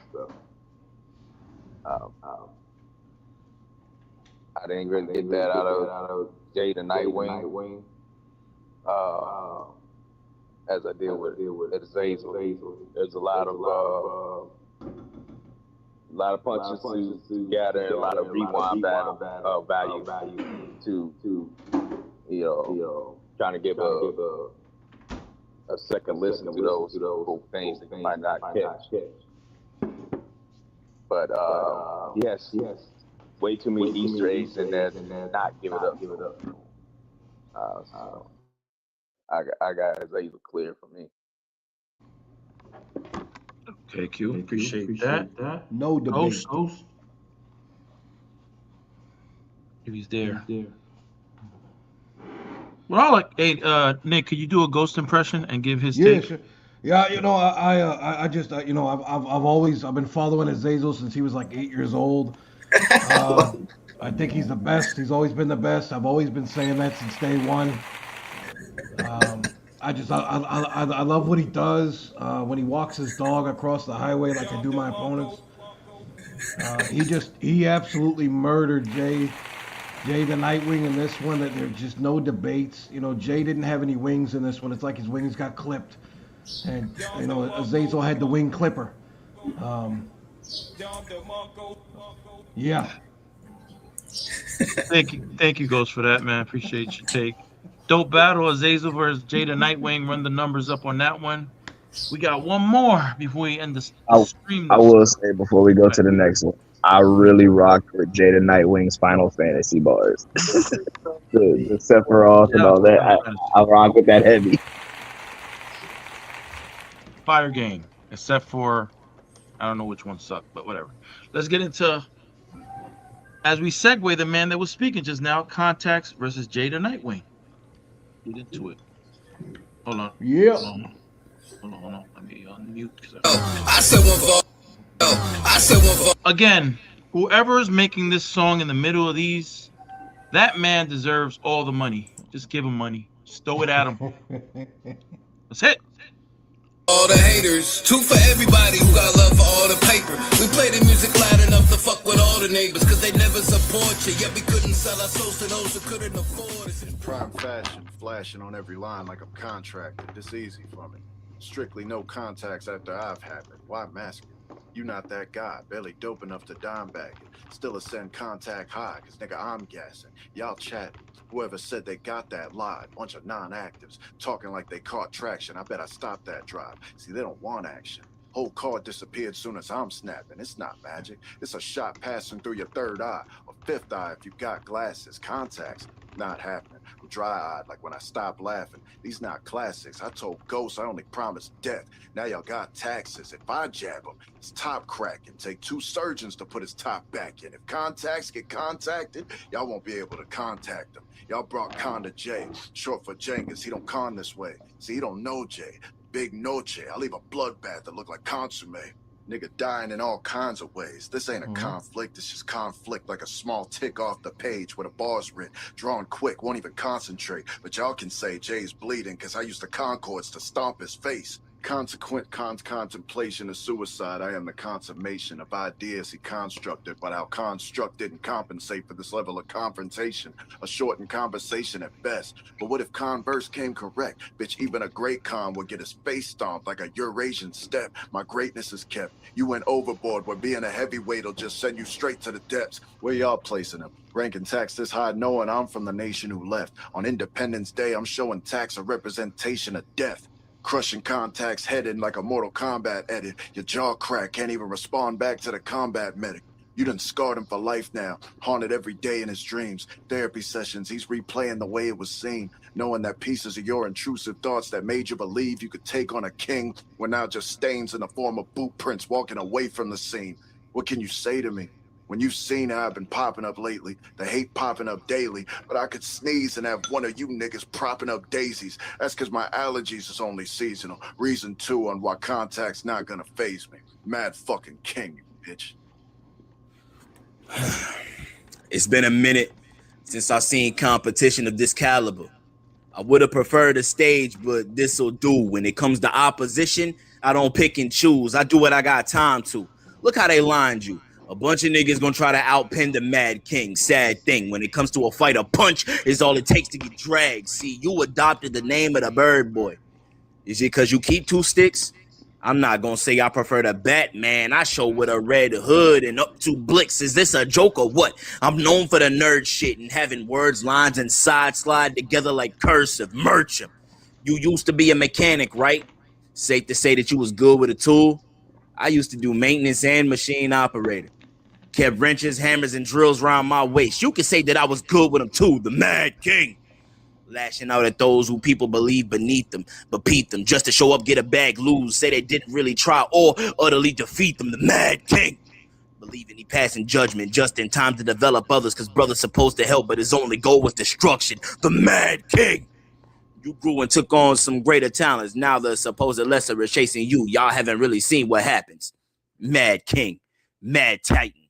I didn't really get that out of Jay the Nightwing. as I deal with Azazel. There's a lot of punches to gather, a lot of rewind value to trying to give a second listen to those things that you might not catch. But yes, way too many Easter eggs in there and not give it up. So I got Azazel clear for me. Okay, Q. Appreciate that. No debate. Ghost. If he's there. Well, hey, Nick, could you do a Ghost impression and give his Yeah, take? sure. Yeah, I just I've been following Azazel since he was like 8 years old. I think he's the best. He's always been the best. I've always been saying that since day one. I love what he does when he walks his dog across the highway like I do my opponents. He absolutely murdered Jay the Nightwing in this one. That there's just no debates. Jay didn't have any wings in this one. It's like his wings got clipped, and Azazel had the wing clipper. Yeah. Thank you, Ghost, for that, man. Appreciate your take. Dope battle, Azazel versus Jay the Nightwing. Run the numbers up on that one. We got one more before we end the stream. I will say before we go to the next one, I really rocked with Jada Nightwing's Final Fantasy bars. the Sephiroth and all that. I rock with that heavy. Fire game, except for I don't know which one sucked, but whatever. Let's get into, as we segue, the man that was speaking just now, Contacts versus Jada Nightwing. Get into it. Hold on. Yeah. Hold on. Let me unmute. Again, whoever is making this song in the middle of these, that man deserves all the money. Just give him money. Just throw it at him. Let's hit. All the haters, two for everybody who got love for all the paper. We play the music loud enough to fuck with all the neighbors, cause they never support you. Yet we couldn't sell our souls to those who couldn't afford us. Prime fashion, flashing on every line like I'm contracted. This easy for me. Strictly no contacts after I've happened. Why mask it? You not that guy, barely dope enough to dime bag it. Still a send contact high, cause nigga I'm gassing. Y'all chatting. Whoever said they got that lied, bunch of non-actives, talking like they caught traction. I bet I stopped that drive. See, they don't want action. Whole car disappeared soon as I'm snapping. It's not magic. It's a shot passing through your third eye, or fifth eye if you got glasses. Contacts, not happening. I'm dry-eyed like when I stopped laughing. These not classics. I told Ghost I only promised death. Now y'all got taxes. If I jab him, his top cracking. Take 2 surgeons to put his top back in. If contacts get contacted, y'all won't be able to contact him. Y'all brought Con to Jay, short for Jenkins. He don't con this way. See, he don't know Jay. Big Noche. I leave a bloodbath that look like consomme. Nigga dying in all kinds of ways. This ain't a conflict, it's just conflict like a small tick off the page where the bar's written. Drawn quick, won't even concentrate. But y'all can say Jay's bleeding, cause I used the Concords to stomp his face. Consequent contemplation of suicide, I am the consummation of ideas he constructed, but how construct didn't compensate for this level of confrontation. A shortened conversation at best. But what if converse came correct? Bitch, even a great con would get his face stomped like a Eurasian step. My greatness is kept. You went overboard where being a heavyweight will just send you straight to the depths. Where y'all placing him? Ranking tax this high knowing I'm from the nation who left. On Independence Day, I'm showing tax a representation of death. Crushing contacts headed like a Mortal Kombat edit. Your jaw crack, can't even respond back to the combat medic. You done scarred him for life now, haunted every day in his dreams. Therapy sessions, he's replaying the way it was seen, knowing that pieces of your intrusive thoughts that made you believe you could take on a king were now just stains in the form of boot prints walking away from the scene. What can you say to me? When you've seen how I've been popping up lately, the hate popping up daily, but I could sneeze and have one of you niggas propping up daisies. That's cause my allergies is only seasonal. Reason 2 on why contact's not gonna phase me. Mad fucking king, you bitch. It's been a minute since I've seen competition of this caliber. I would have preferred a stage, but this'll do. When it comes to opposition, I don't pick and choose. I do what I got time to. Look how they lined you. A bunch of niggas gonna try to outpin the Mad King. Sad thing, when it comes to a fight, a punch is all it takes to get dragged. See, you adopted the name of the bird boy. Is it because you keep two sticks? I'm not gonna say I prefer the Batman. I show with a red hood and up two blicks. Is this a joke or what? I'm known for the nerd shit and having words, lines, and side slide together like cursive. Merch 'em. You used to be a mechanic, right? Safe to say that you was good with a tool? I used to do maintenance and machine operator. Kept wrenches, hammers, and drills around my waist. You could say that I was good with them too, the Mad King. Lashing out at those who people believe beneath them, but beat them just to show up, get a bag, lose, say they didn't really try or utterly defeat them, the Mad King. Believing he passing judgment just in time to develop others, cause brother's supposed to help, but his only goal was destruction, the Mad King. You grew and took on some greater talents. Now the supposed lesser is chasing you. Y'all haven't really seen what happens. Mad King, Mad Titan.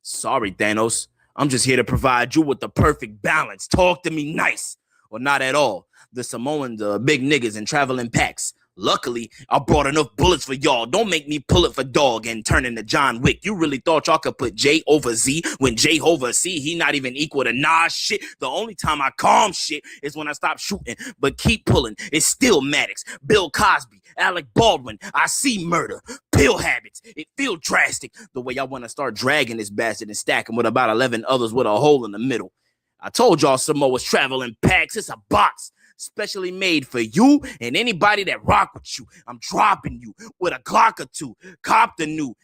Sorry, Thanos. I'm just here to provide you with the perfect balance. Talk to me nice, or not at all. The Samoans are big niggas and travel in packs. Luckily, I brought enough bullets for y'all. Don't make me pull it for dog and turn into John Wick. You really thought y'all could put J over Z when J over C? He not even equal to Nas shit. The only time I calm shit is when I stop shooting. But keep pulling. It's still Maddox, Bill Cosby, Alec Baldwin. I see murder, pill habits. It feel drastic. The way I want to start dragging this bastard and stack him with about 11 others with a hole in the middle. I told y'all Samoa's traveling packs. It's a box. Specially made for you and anybody that rock with you. I'm dropping you with a Glock or two. Cop the new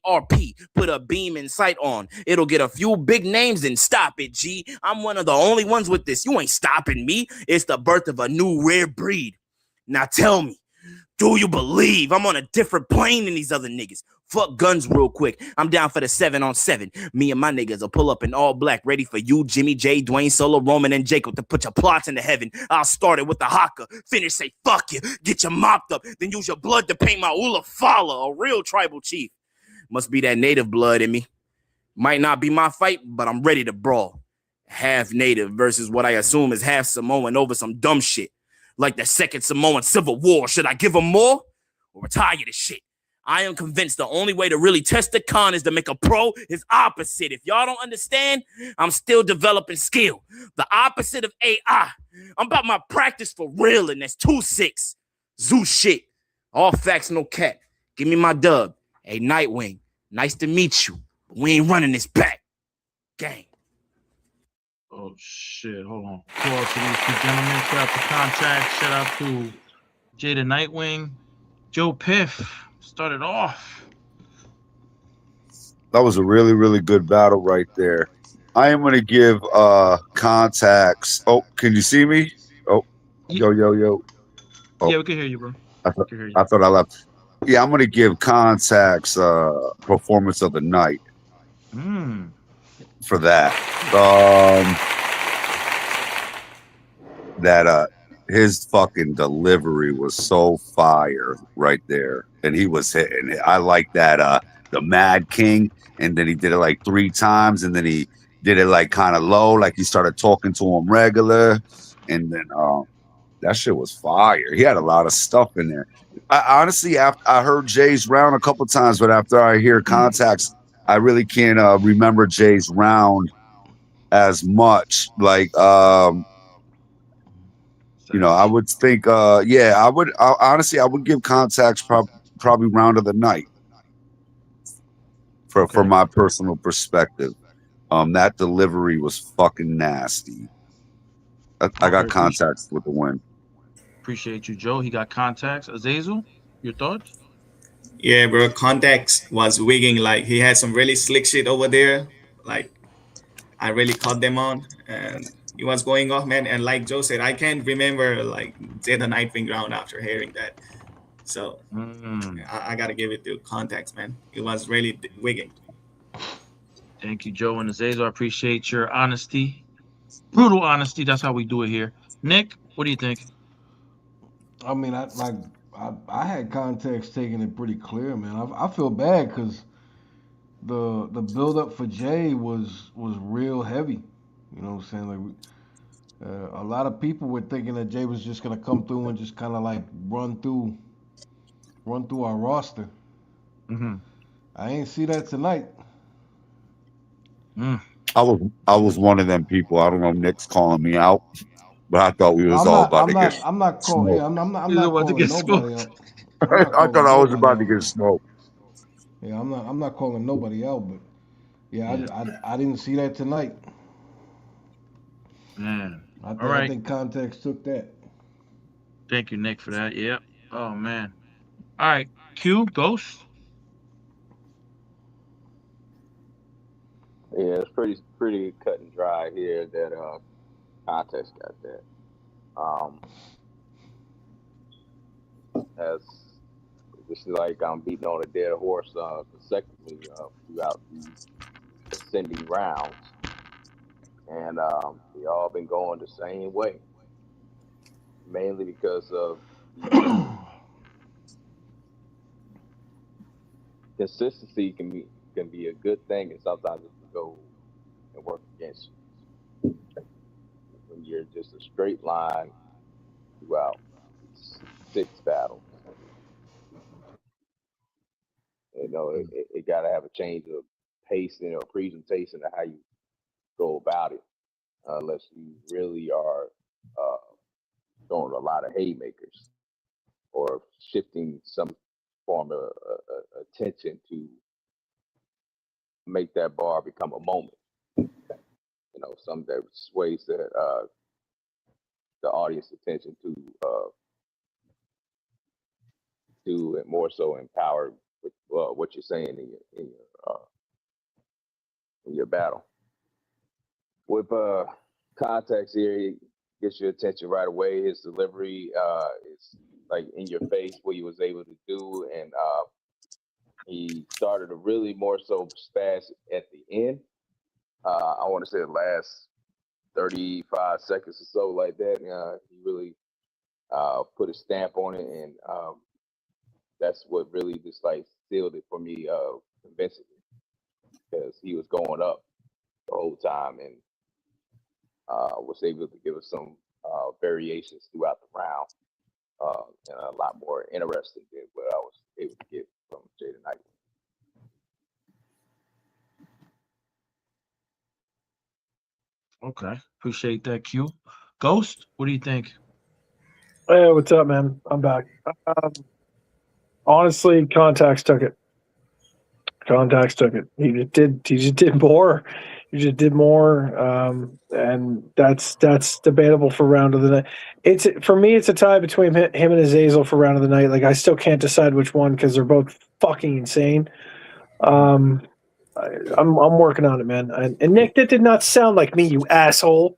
ARP. Put a beam in sight on. It'll get a few big names and stop it, G. I'm one of the only ones with this. You ain't stopping me. It's the birth of a new rare breed. Now tell me, do you believe I'm on a different plane than these other niggas? Fuck guns real quick. I'm down for the 7-on-7. Me and my niggas will pull up in all black, ready for you, Jimmy J, Dwayne, Solo, Roman, and Jacob to put your plots into heaven. I'll start it with the haka. Finish, say fuck you. Get you mopped up. Then use your blood to paint my Ulafala, a real tribal chief. Must be that native blood in me. Might not be my fight, but I'm ready to brawl. Half native versus what I assume is half Samoan over some dumb shit. Like the second Samoan Civil War. Should I give them more or retire this shit? I am convinced the only way to really test the con is to make a pro is opposite. If y'all don't understand, I'm still developing skill. The opposite of AI. I'm about my practice for real, and that's 2-6. Zoo shit. All facts, no cap. Give me my dub. Hey, Nightwing, nice to meet you. But we ain't running this back. Gang. Oh, shit. Hold on. Pause to these two gentlemen. Shout out to Contact. Shout out to Jada Nightwing. Joe Piff started off. That was a really, really good battle right there. I am going to give Contacts. Oh, can you see me? Oh, yo. Oh, Yeah, we can hear you, bro. I thought I left. Yeah, I'm going to give Contacts performance of the night for that. His fucking delivery was so fire right there, and he was hitting it. I like that the Mad King, and then he did it like 3 times, and then he did it like kind of low, like he started talking to him regular, and then that shit was fire. He had a lot of stuff in there. I honestly, after I heard Jay's round a couple times, but after I hear Contacts, I really can't remember Jay's round as much. Like you know, I would think, I would honestly, I would give Contacts probably round of the night for my personal perspective. That delivery was fucking nasty. I got Contacts with the win. Appreciate you, Joe. He got Contacts. Azazel, your thoughts? Yeah, bro. Contacts was wigging. Like, he had some really slick shit over there. Like, I really caught them on. And it was going off, man. And like Joe said, I can't remember like Jada Nightwing round after hearing that. So I got to give it to Contacts, man. It was really wigging. Thank you, Joe and Azazel. I appreciate your honesty. Brutal honesty. That's how we do it here. Nick, what do you think? I mean, I had Contacts taking it pretty clear, man. I feel bad because the build up for Jay was real heavy. You know what I'm saying? Like, a lot of people were thinking that Jay was just gonna come through and just kind of like run through our roster. Mm-hmm. I ain't see that tonight. I was one of them people. I don't know. Nick's calling me out, but I thought we was all about to get. I'm not calling. Yeah, I'm not about to calling get nobody smoked. out. I'm not I thought calling I was nobody about to out, get but- smoked. Yeah, I'm not calling nobody out, but yeah, I didn't see that tonight. Man. I All right. think Context took that. Thank you, Nick, for that. Yep. Oh man. All right. Q Ghost. Yeah, it's pretty cut and dry here that Context got that. As this is like I'm beating on a dead horse consecutively throughout the ascending rounds, and they all been going the same way, mainly because of consistency can be a good thing, and sometimes it can go and work against you when you're just a straight line throughout 6 battles. You know, it got to have a change of pacing or presentation of how you go about it, unless you really are throwing a lot of haymakers or shifting some form of attention to make that bar become a moment. You know, some that sways the audience attention to and more so empower with what you're saying in your battle. With Context here, he gets your attention right away. His delivery is like in your face, what he was able to do, and he started to really more so spaz at the end. I want to say the last 35 seconds or so, like that. He really put a stamp on it, and that's what really just like sealed it for me convincingly, because he was going up the whole time and was able to give us some variations throughout the round, and a lot more interesting than what I was able to get from Jay the Nightwing. Okay. Appreciate that, Q. Ghost, what do you think? Hey, what's up, man? I'm back. Honestly, Contacts took it. Contacts took it. He just did more. He just did more, and that's debatable for round of the night. It's for me. It's a tie between him and Azazel for round of the night. Like I still can't decide which one because they're both fucking insane. I'm working on it, man. And Nick, that did not sound like me, you asshole.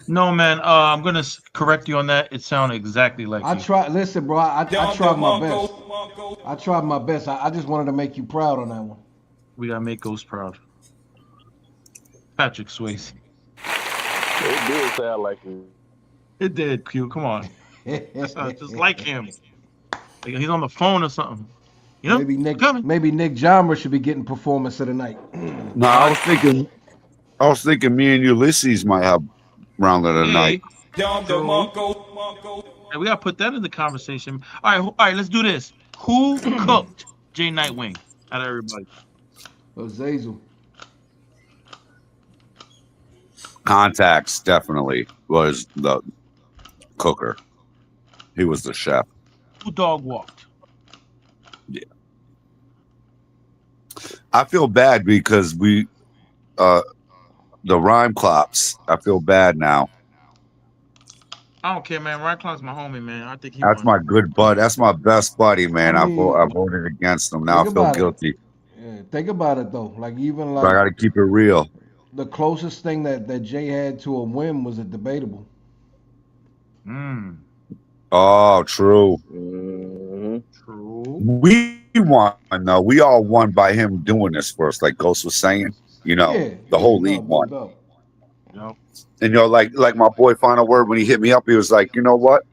No, man. I'm gonna correct you on that. It sounded exactly like I you. tried. Listen, bro. I tried my best. I tried my best. I just wanted to make you proud on that one. We gotta make Ghost proud. Patrick Swayze. It did sound like you. It did, Q. Come on. Just like him. Like he's on the phone or something. You know? Maybe Nick Jommer should be getting performance of the night. No, I was thinking me and Ulysses might have round of the night. Hey, we gotta put that in the conversation. All right, let's do this. Who cooked Jay Nightwing out of everybody? Azazel. Contacts definitely was the cooker. He was the chef. Who dog walked? Yeah. I feel bad because the rhyme clops. I feel bad now. I don't care, man. Ryan Clark's my homie, man. I think he That's won. my good bud. That's my best buddy, man. I I mean, voted against him. Now I think feel about it. guilty. Yeah, think about it though. Like even But I got to like keep it real. the closest thing that Jay had to a win was a debatable. Oh, true. True. We won though. We all won by him doing this for us, like Ghost was saying. You know, the whole league won. Yep. And like my boy Final Word, when he hit me up, he was like, you know what?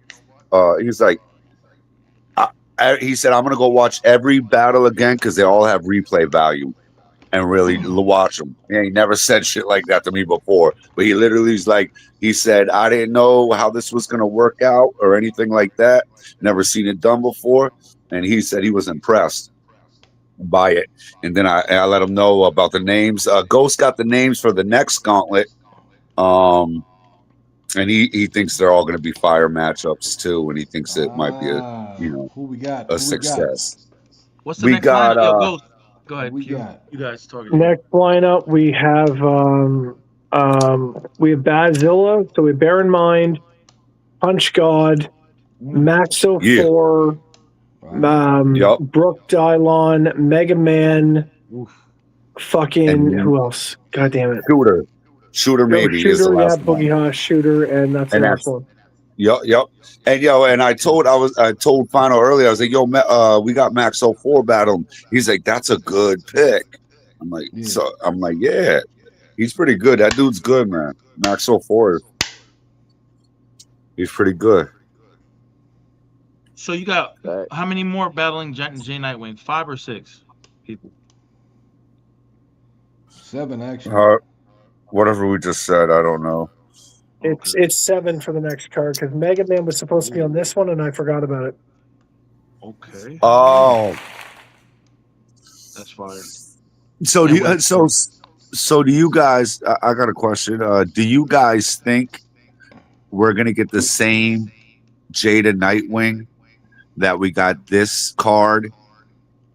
He was like, he said, I'm gonna go watch every battle again because they all have replay value, and really watch them. And he never said shit like that to me before, but he literally was like, he said, I didn't know how this was gonna work out or anything like that. Never seen it done before, and he said he was impressed. buy it. And then I let him know about the names. Ghost got the names for the next gauntlet. And he thinks they're all going to be fire matchups too, and he thinks it might be Who we got? a success. What's the We next got lineup? Yo, Ghost. Go ahead. we Q. got? You guys talking. Next lineup, we have Badzilla. So we bear in mind Punch God, Maxo Yeah. 4, Yup. Brooke Dylon, Mega Man, fucking And who else? God damn it. Shooter maybe is the Shooter, last one. Boogie Haas, Shooter, and that's the And last that's- one. Yep. And I told Final earlier, I was like, yo, we got Max 04 battle. He's like, that's a good pick. I'm like, yeah, he's pretty good. That dude's good, man. Max 04. He's pretty good. So you got how many more battling Jay Nightwing? 5 or 6 people? 7 actually. Whatever we just said, I don't know. It's 7 for the next card because Mega Man was supposed to be on this one and I forgot about it. Okay. Oh, That's fire. so do you, so do you guys? I got a question. Do you guys think we're gonna get the same Jada Nightwing that we got this card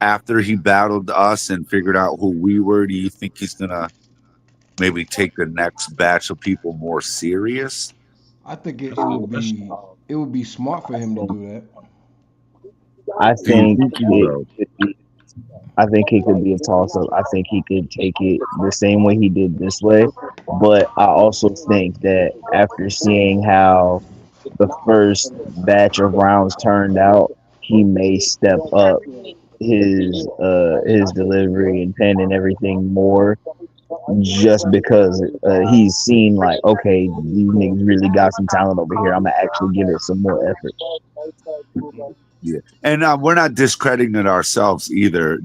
after he battled us and figured out who we were? Do you think he's gonna maybe take the next batch of people more serious? I think it would be smart for him to do that. I think it could be a toss up. I think he could take it the same way he did this way. But I also think that after seeing how the first batch of rounds turned out, he may step up his delivery and pen and everything more, just because he's seen like, okay, these niggas really got some talent over here. I'm gonna actually give it some more effort. Yeah, and we're not discrediting it ourselves either.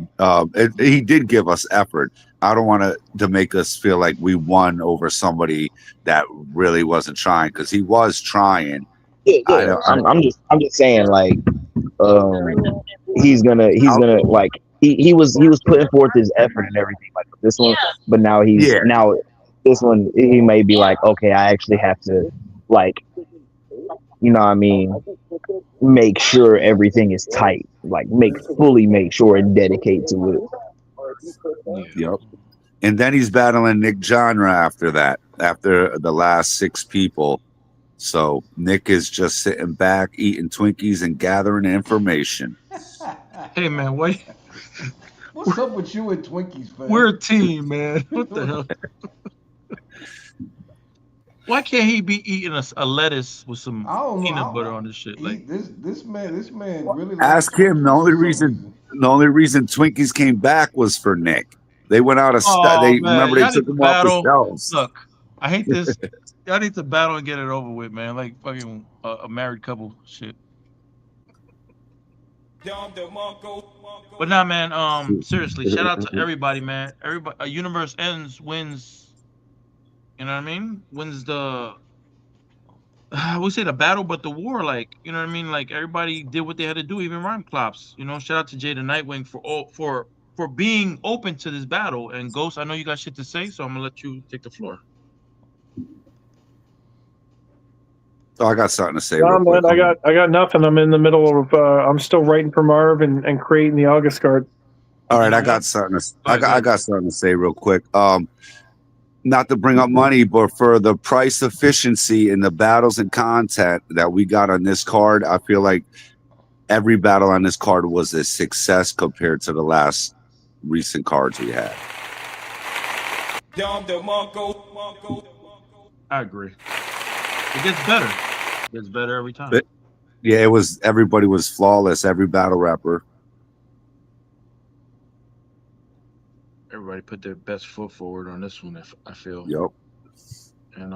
He did give us effort. I don't want to make us feel like we won over somebody that really wasn't trying, because he was trying. Yeah. I'm just saying, like, he's gonna like he was putting forth his effort and everything like this one, but now this one he may be like, okay, I actually have to, like, you know what I mean, make sure everything is tight, like make sure and dedicate to it. Yep. And then he's battling Nick Genre after that, after the last 6 people. So Nick is just sitting back, eating Twinkies and gathering information. Hey man, what's up with you and Twinkies, fam? We're a team, man. What the hell? Why can't he be eating a lettuce with some peanut butter on this shit? Like this man really. Ask him. The only reason Twinkies came back was for Nick. They went out of remember they took him off the shelves. Look, I hate this. Y'all need to battle and get it over with, man. Like fucking a married couple shit. But nah, man. Seriously, shout out to everybody, man. Everybody, Universe Ends wins. You know what I mean? Wins the. We say the battle, but the war. Like, you know what I mean? Like, everybody did what they had to do, even Rhyme Clops. You know, shout out to Jada Nightwing for being open to this battle. And Ghost, I know you got shit to say, so I'm gonna let you take the floor. Oh, I got something to say. No, real man, quick. I got nothing. I'm in the middle of. I'm still writing for Marv and creating the August card. All right, I got something. I got something to say real quick. Not to bring up money, but for the price efficiency in the battles and content that we got on this card, I feel like every battle on this card was a success compared to the last recent cards we had. I agree. It gets better. It gets better every time. But, yeah, it was. Everybody was flawless. Every battle rapper. Everybody put their best foot forward on this one. I feel. Yep. And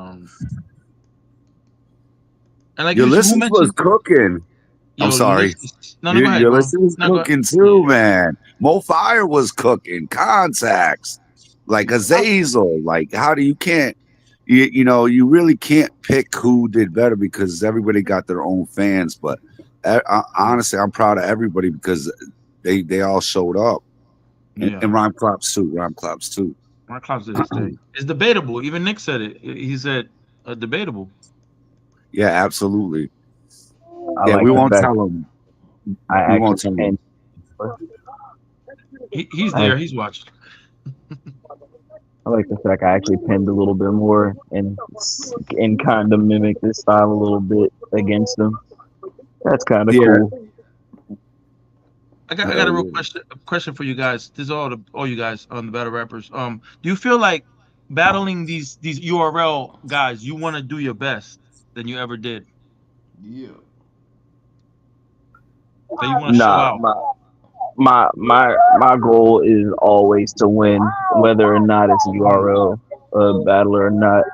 like Your who listen mentioned- was cooking. Yo, I'm sorry. No, go ahead, Your bro. listen was No, go cooking ahead. too, man. Mo Fire was cooking. Contacts. Like Azazel. Like, how do you can't. You know, you really can't pick who did better because everybody got their own fans. But honestly, I'm proud of everybody because they all showed up. Yeah. And Rhyme Clops too. Rhyme Clops too. Mark Klopp did his thing. It's debatable. Even Nick said it. He said debatable. Yeah, absolutely. I Yeah, like we the won't fact tell him. I We won't tell actually him. He's there. He's watching. I like the fact I actually pinned a little bit more and kind of mimic this style a little bit against them. That's kind of Yeah. cool. I got a real question for you guys. This is all you guys on the battle rappers. Do you feel like battling these URL guys, you want to do your best than you ever did? Yeah. That you want to show out? My goal is always to win, whether or not it's URL battler or not.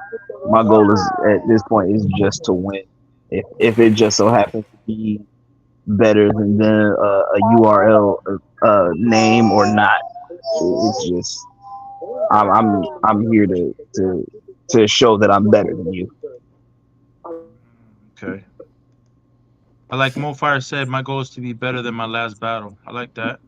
My goal is at this point is just to win. If it just so happens to be better than a URL name or not, it's just I'm here to show that I'm better than you. Okay. I like Mo Fire said, my goal is to be better than my last battle. I like that.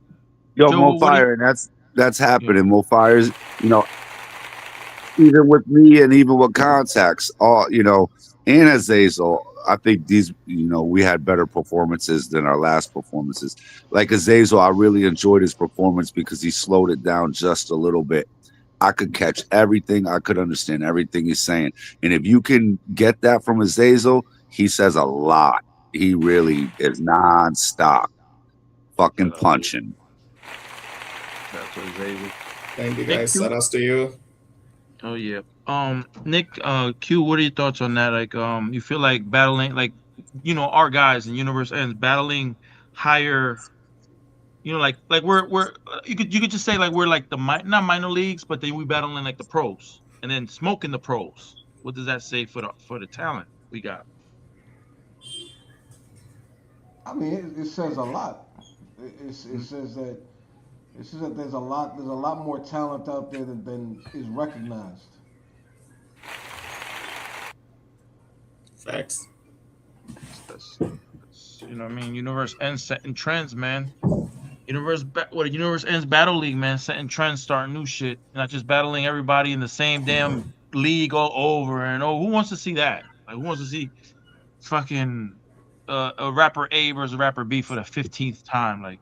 Yo, Joe, Mo what do you- Fire, and that's happening. Mo Fire's, even with me and even with contacts, and Azazel, I think these, we had better performances than our last performances. Like Azazel, I really enjoyed his performance because he slowed it down just a little bit. I could catch everything. I could understand everything he's saying. And if you can get that from Azazel, he says a lot. He really is nonstop fucking punching. That's what Azazel. Thank you, Nick, guys. Shout outs to you. Oh yeah. Nick, Q, what are your thoughts on that? Like, you feel like battling, like, our guys in Universe Ends battling higher, like we're you could just say like we're like the not minor leagues, but then we battling like the pros, and then smoking the pros. What does that say for the talent we got? I mean, it says a lot. It says that there's a lot more talent out there than is recognized. Facts. That's what I mean. Universe Ends setting trends, man. Universe Ends Battle League, man, setting trends, starting new shit, not just battling everybody in the same damn league all over and over. Who wants to see that? Like, who wants to see fucking a rapper A versus a rapper B for the 15th time? Like,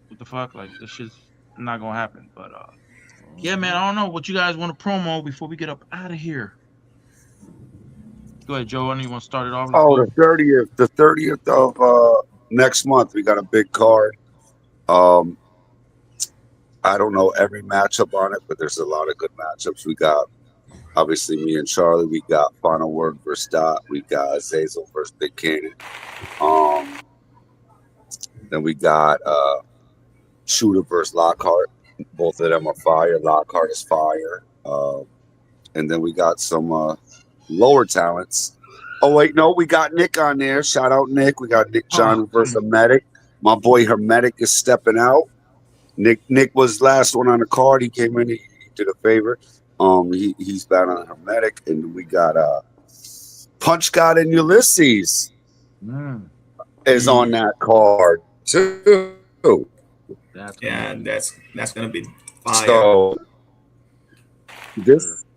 what the fuck? Like, this shit's not gonna happen. But yeah, man, I don't know what you guys want to promo before we get up out of here. Go ahead, Joe. I know you want to start it off. Oh, the 30th of next month, we got a big card. I don't know every matchup on it, but there's a lot of good matchups. We got obviously me and Charlie. We got Final Word versus Dot. We got Zazel versus Big Cannon. Then we got Shooter versus Lockhart. Both of them are fire. Lockhart is fire. And then we got some lower talents. Oh wait, no, we got Nick on there. Shout out Nick. We got Nick John versus Hermetic. My boy Hermetic is stepping out. Nick was last one on the card. He came in. He did a favor. He's battling Hermetic, and we got Punch God and Ulysses is on that card too. That's gonna be fire. So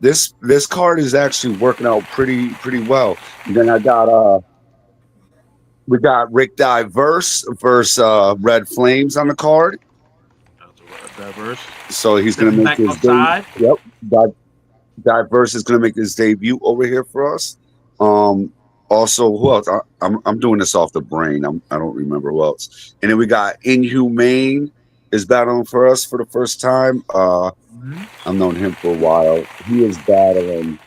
this card is actually working out pretty well. And then I got we got Rick Diverse versus Red Flames on the card. Diverse. So he's gonna make his debut. Yep. Diverse is gonna make his debut over here for us. Also, who else? I'm doing this off the brain. I don't remember who else. And then we got Inhumane is battling for us for the first time. I've known him for a while. He is battling.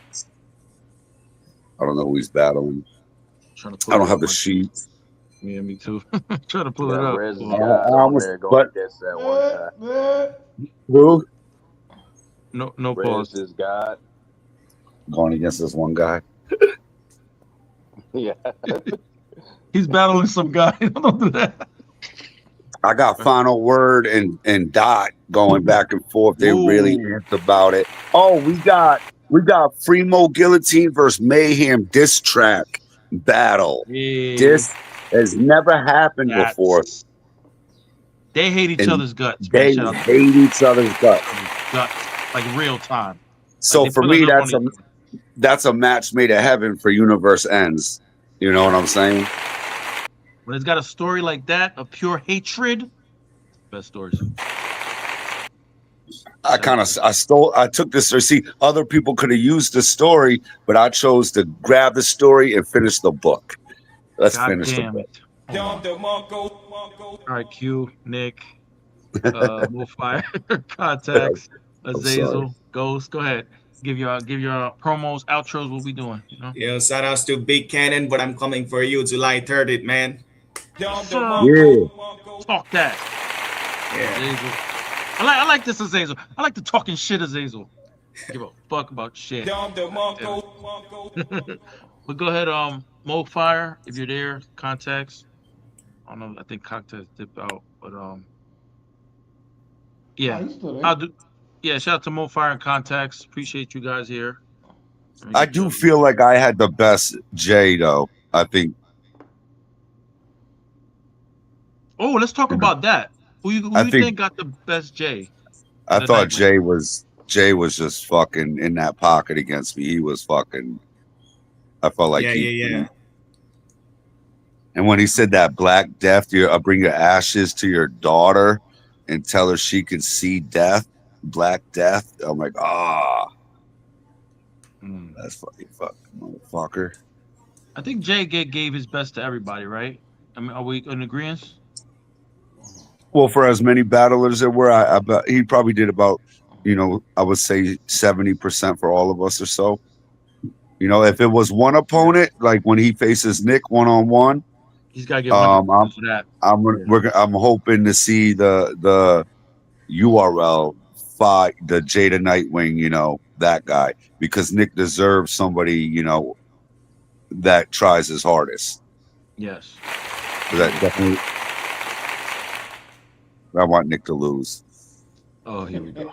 I don't know who he's battling. I don't have the sheet. Yeah, me too. Trying to pull it up. Who? No pause. Is God. Going against this one guy. Yeah. He's battling some guy. Don't do that. I got Final Word and Dot going back and forth. They really amped about it. Oh, we got Fremo Guillotine versus Mayhem diss track battle. Yeah. This has never happened before. They hate each And other's guts. they Man. Shout out to hate each other's guts. guts, like real time. So Like, they for pulling me, up on that's a match made of heaven for Universe Ends. You know what I'm saying? When it's got a story like that of pure hatred, best stories. I took this story. See, other people could have used the story, but I chose to grab the story and finish the book. Let's God finish the damn book. it. All right, Q, Nick, Wolfire, Contacts, Azazel, Ghost. Go ahead. Give your promos, outros. What we doing? You know? Yeah, shout outs to Big Cannon, but I'm coming for you July 30th, man. Yeah. Talk that. Yeah. Azazel. I like this Azazel. I like the talking shit Azazel. Give a fuck about shit. But go ahead, Mo Fire, if you're there, Contacts. I don't know. I think Contacts dipped out, but yeah, he's still there. I'll do. Yeah, shout out to Mo Fire and Contacts. Appreciate you guys here. I do feel like I had the best Jay, though. I think. Oh, let's talk about that. Who you think got the best Jay? I thought Jay was just fucking in that pocket against me. He was fucking. I felt like yeah. And when he said that Black Death, I'll bring your ashes to your daughter and tell her she can see death, Black Death. I'm like, that's fucking motherfucker. I think Jay gave his best to everybody, right? I mean, are we in agreement? Well, for as many battlers there were, I bet he probably did about, I would say 70% for all of us or so. If it was one opponent, like when he faces Nick one-on-one, he's got to get 100% for that. I'm hoping to see the URL fight the Jada Nightwing, that guy, because Nick deserves somebody, that tries his hardest. Yes. That definitely. I want Nick to lose. Oh, here we go.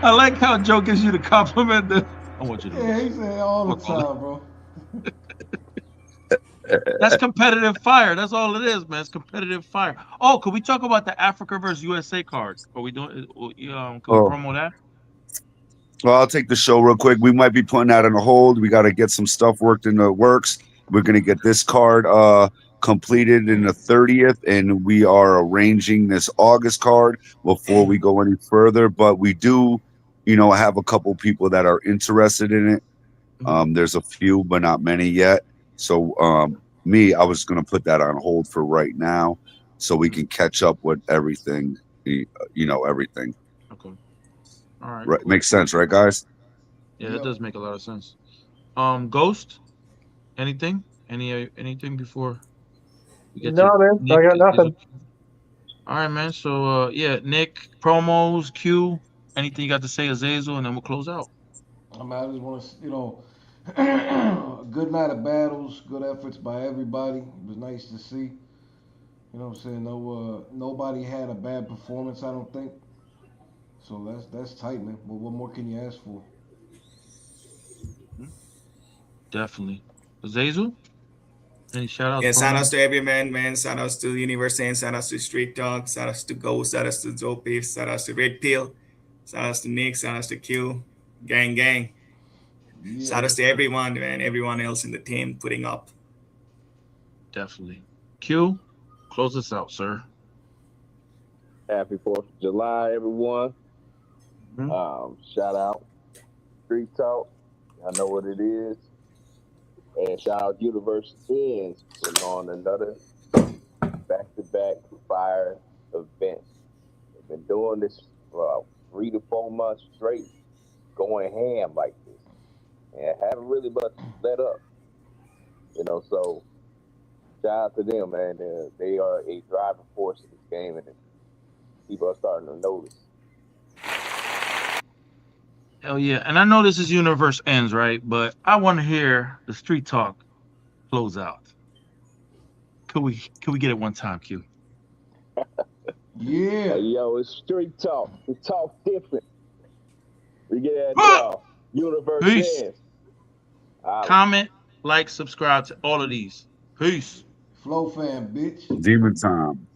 I like how Joe gives you the compliment. I want you to. Yeah, he said all the time, bro. That's competitive fire. That's all it is, man. It's competitive fire. Oh, could we talk about the Africa versus USA card? Are we doing? Can we promo that? Well, I'll take the show real quick. We might be putting that on a hold. We got to get some stuff worked in the works. We're gonna get this card completed in the 30th, and we are arranging this August card before we go any further. But we do, have a couple people that are interested in it. There's a few, but not many yet. So I was going to put that on hold for right now so we can catch up with everything, everything. Okay. All right. Right. Cool. Makes sense, right, guys? Yeah, that does make a lot of sense. Ghost, anything before we get no, man, I got nothing. All right, man. So, Nick, promos, Q, anything you got to say, Azazel, and then we'll close out. I just want to, a good night of battles, good efforts by everybody. It was nice to see. You know what I'm saying? No, nobody had a bad performance, I don't think. So that's tight, man. But what more can you ask for? Definitely. Azazel? Any shout outs? Yeah, shout outs to every man. Shout outs to Universe and shout outs to Street Talk, shout outs to Ghost, shout outs to Joe Beef, shout outs to Red Pill, shout outs to Nick, shout outs to Q, gang. Yeah. Shout outs to everyone, man, everyone else in the team putting up. Definitely. Q, close us out, sir. Happy 4th of July, everyone. Shout out Street Talk. I know what it is. And shout out Universe Ends on another back-to-back fire event. We've been doing this for 3 to 4 months straight, going ham like this. And haven't really much let up. So shout out to them, man. They are a driving force in this game, and people are starting to notice. Hell yeah. And I know this is Universe Ends, right? But I want to hear the Street Talk close out. Could we get it one time, Q? Yeah. Yo, it's Street Talk. We talk different. We get at y'all. Universe Ends. Comment, like, subscribe to all of these. Peace. Flow fam, bitch. Demon time.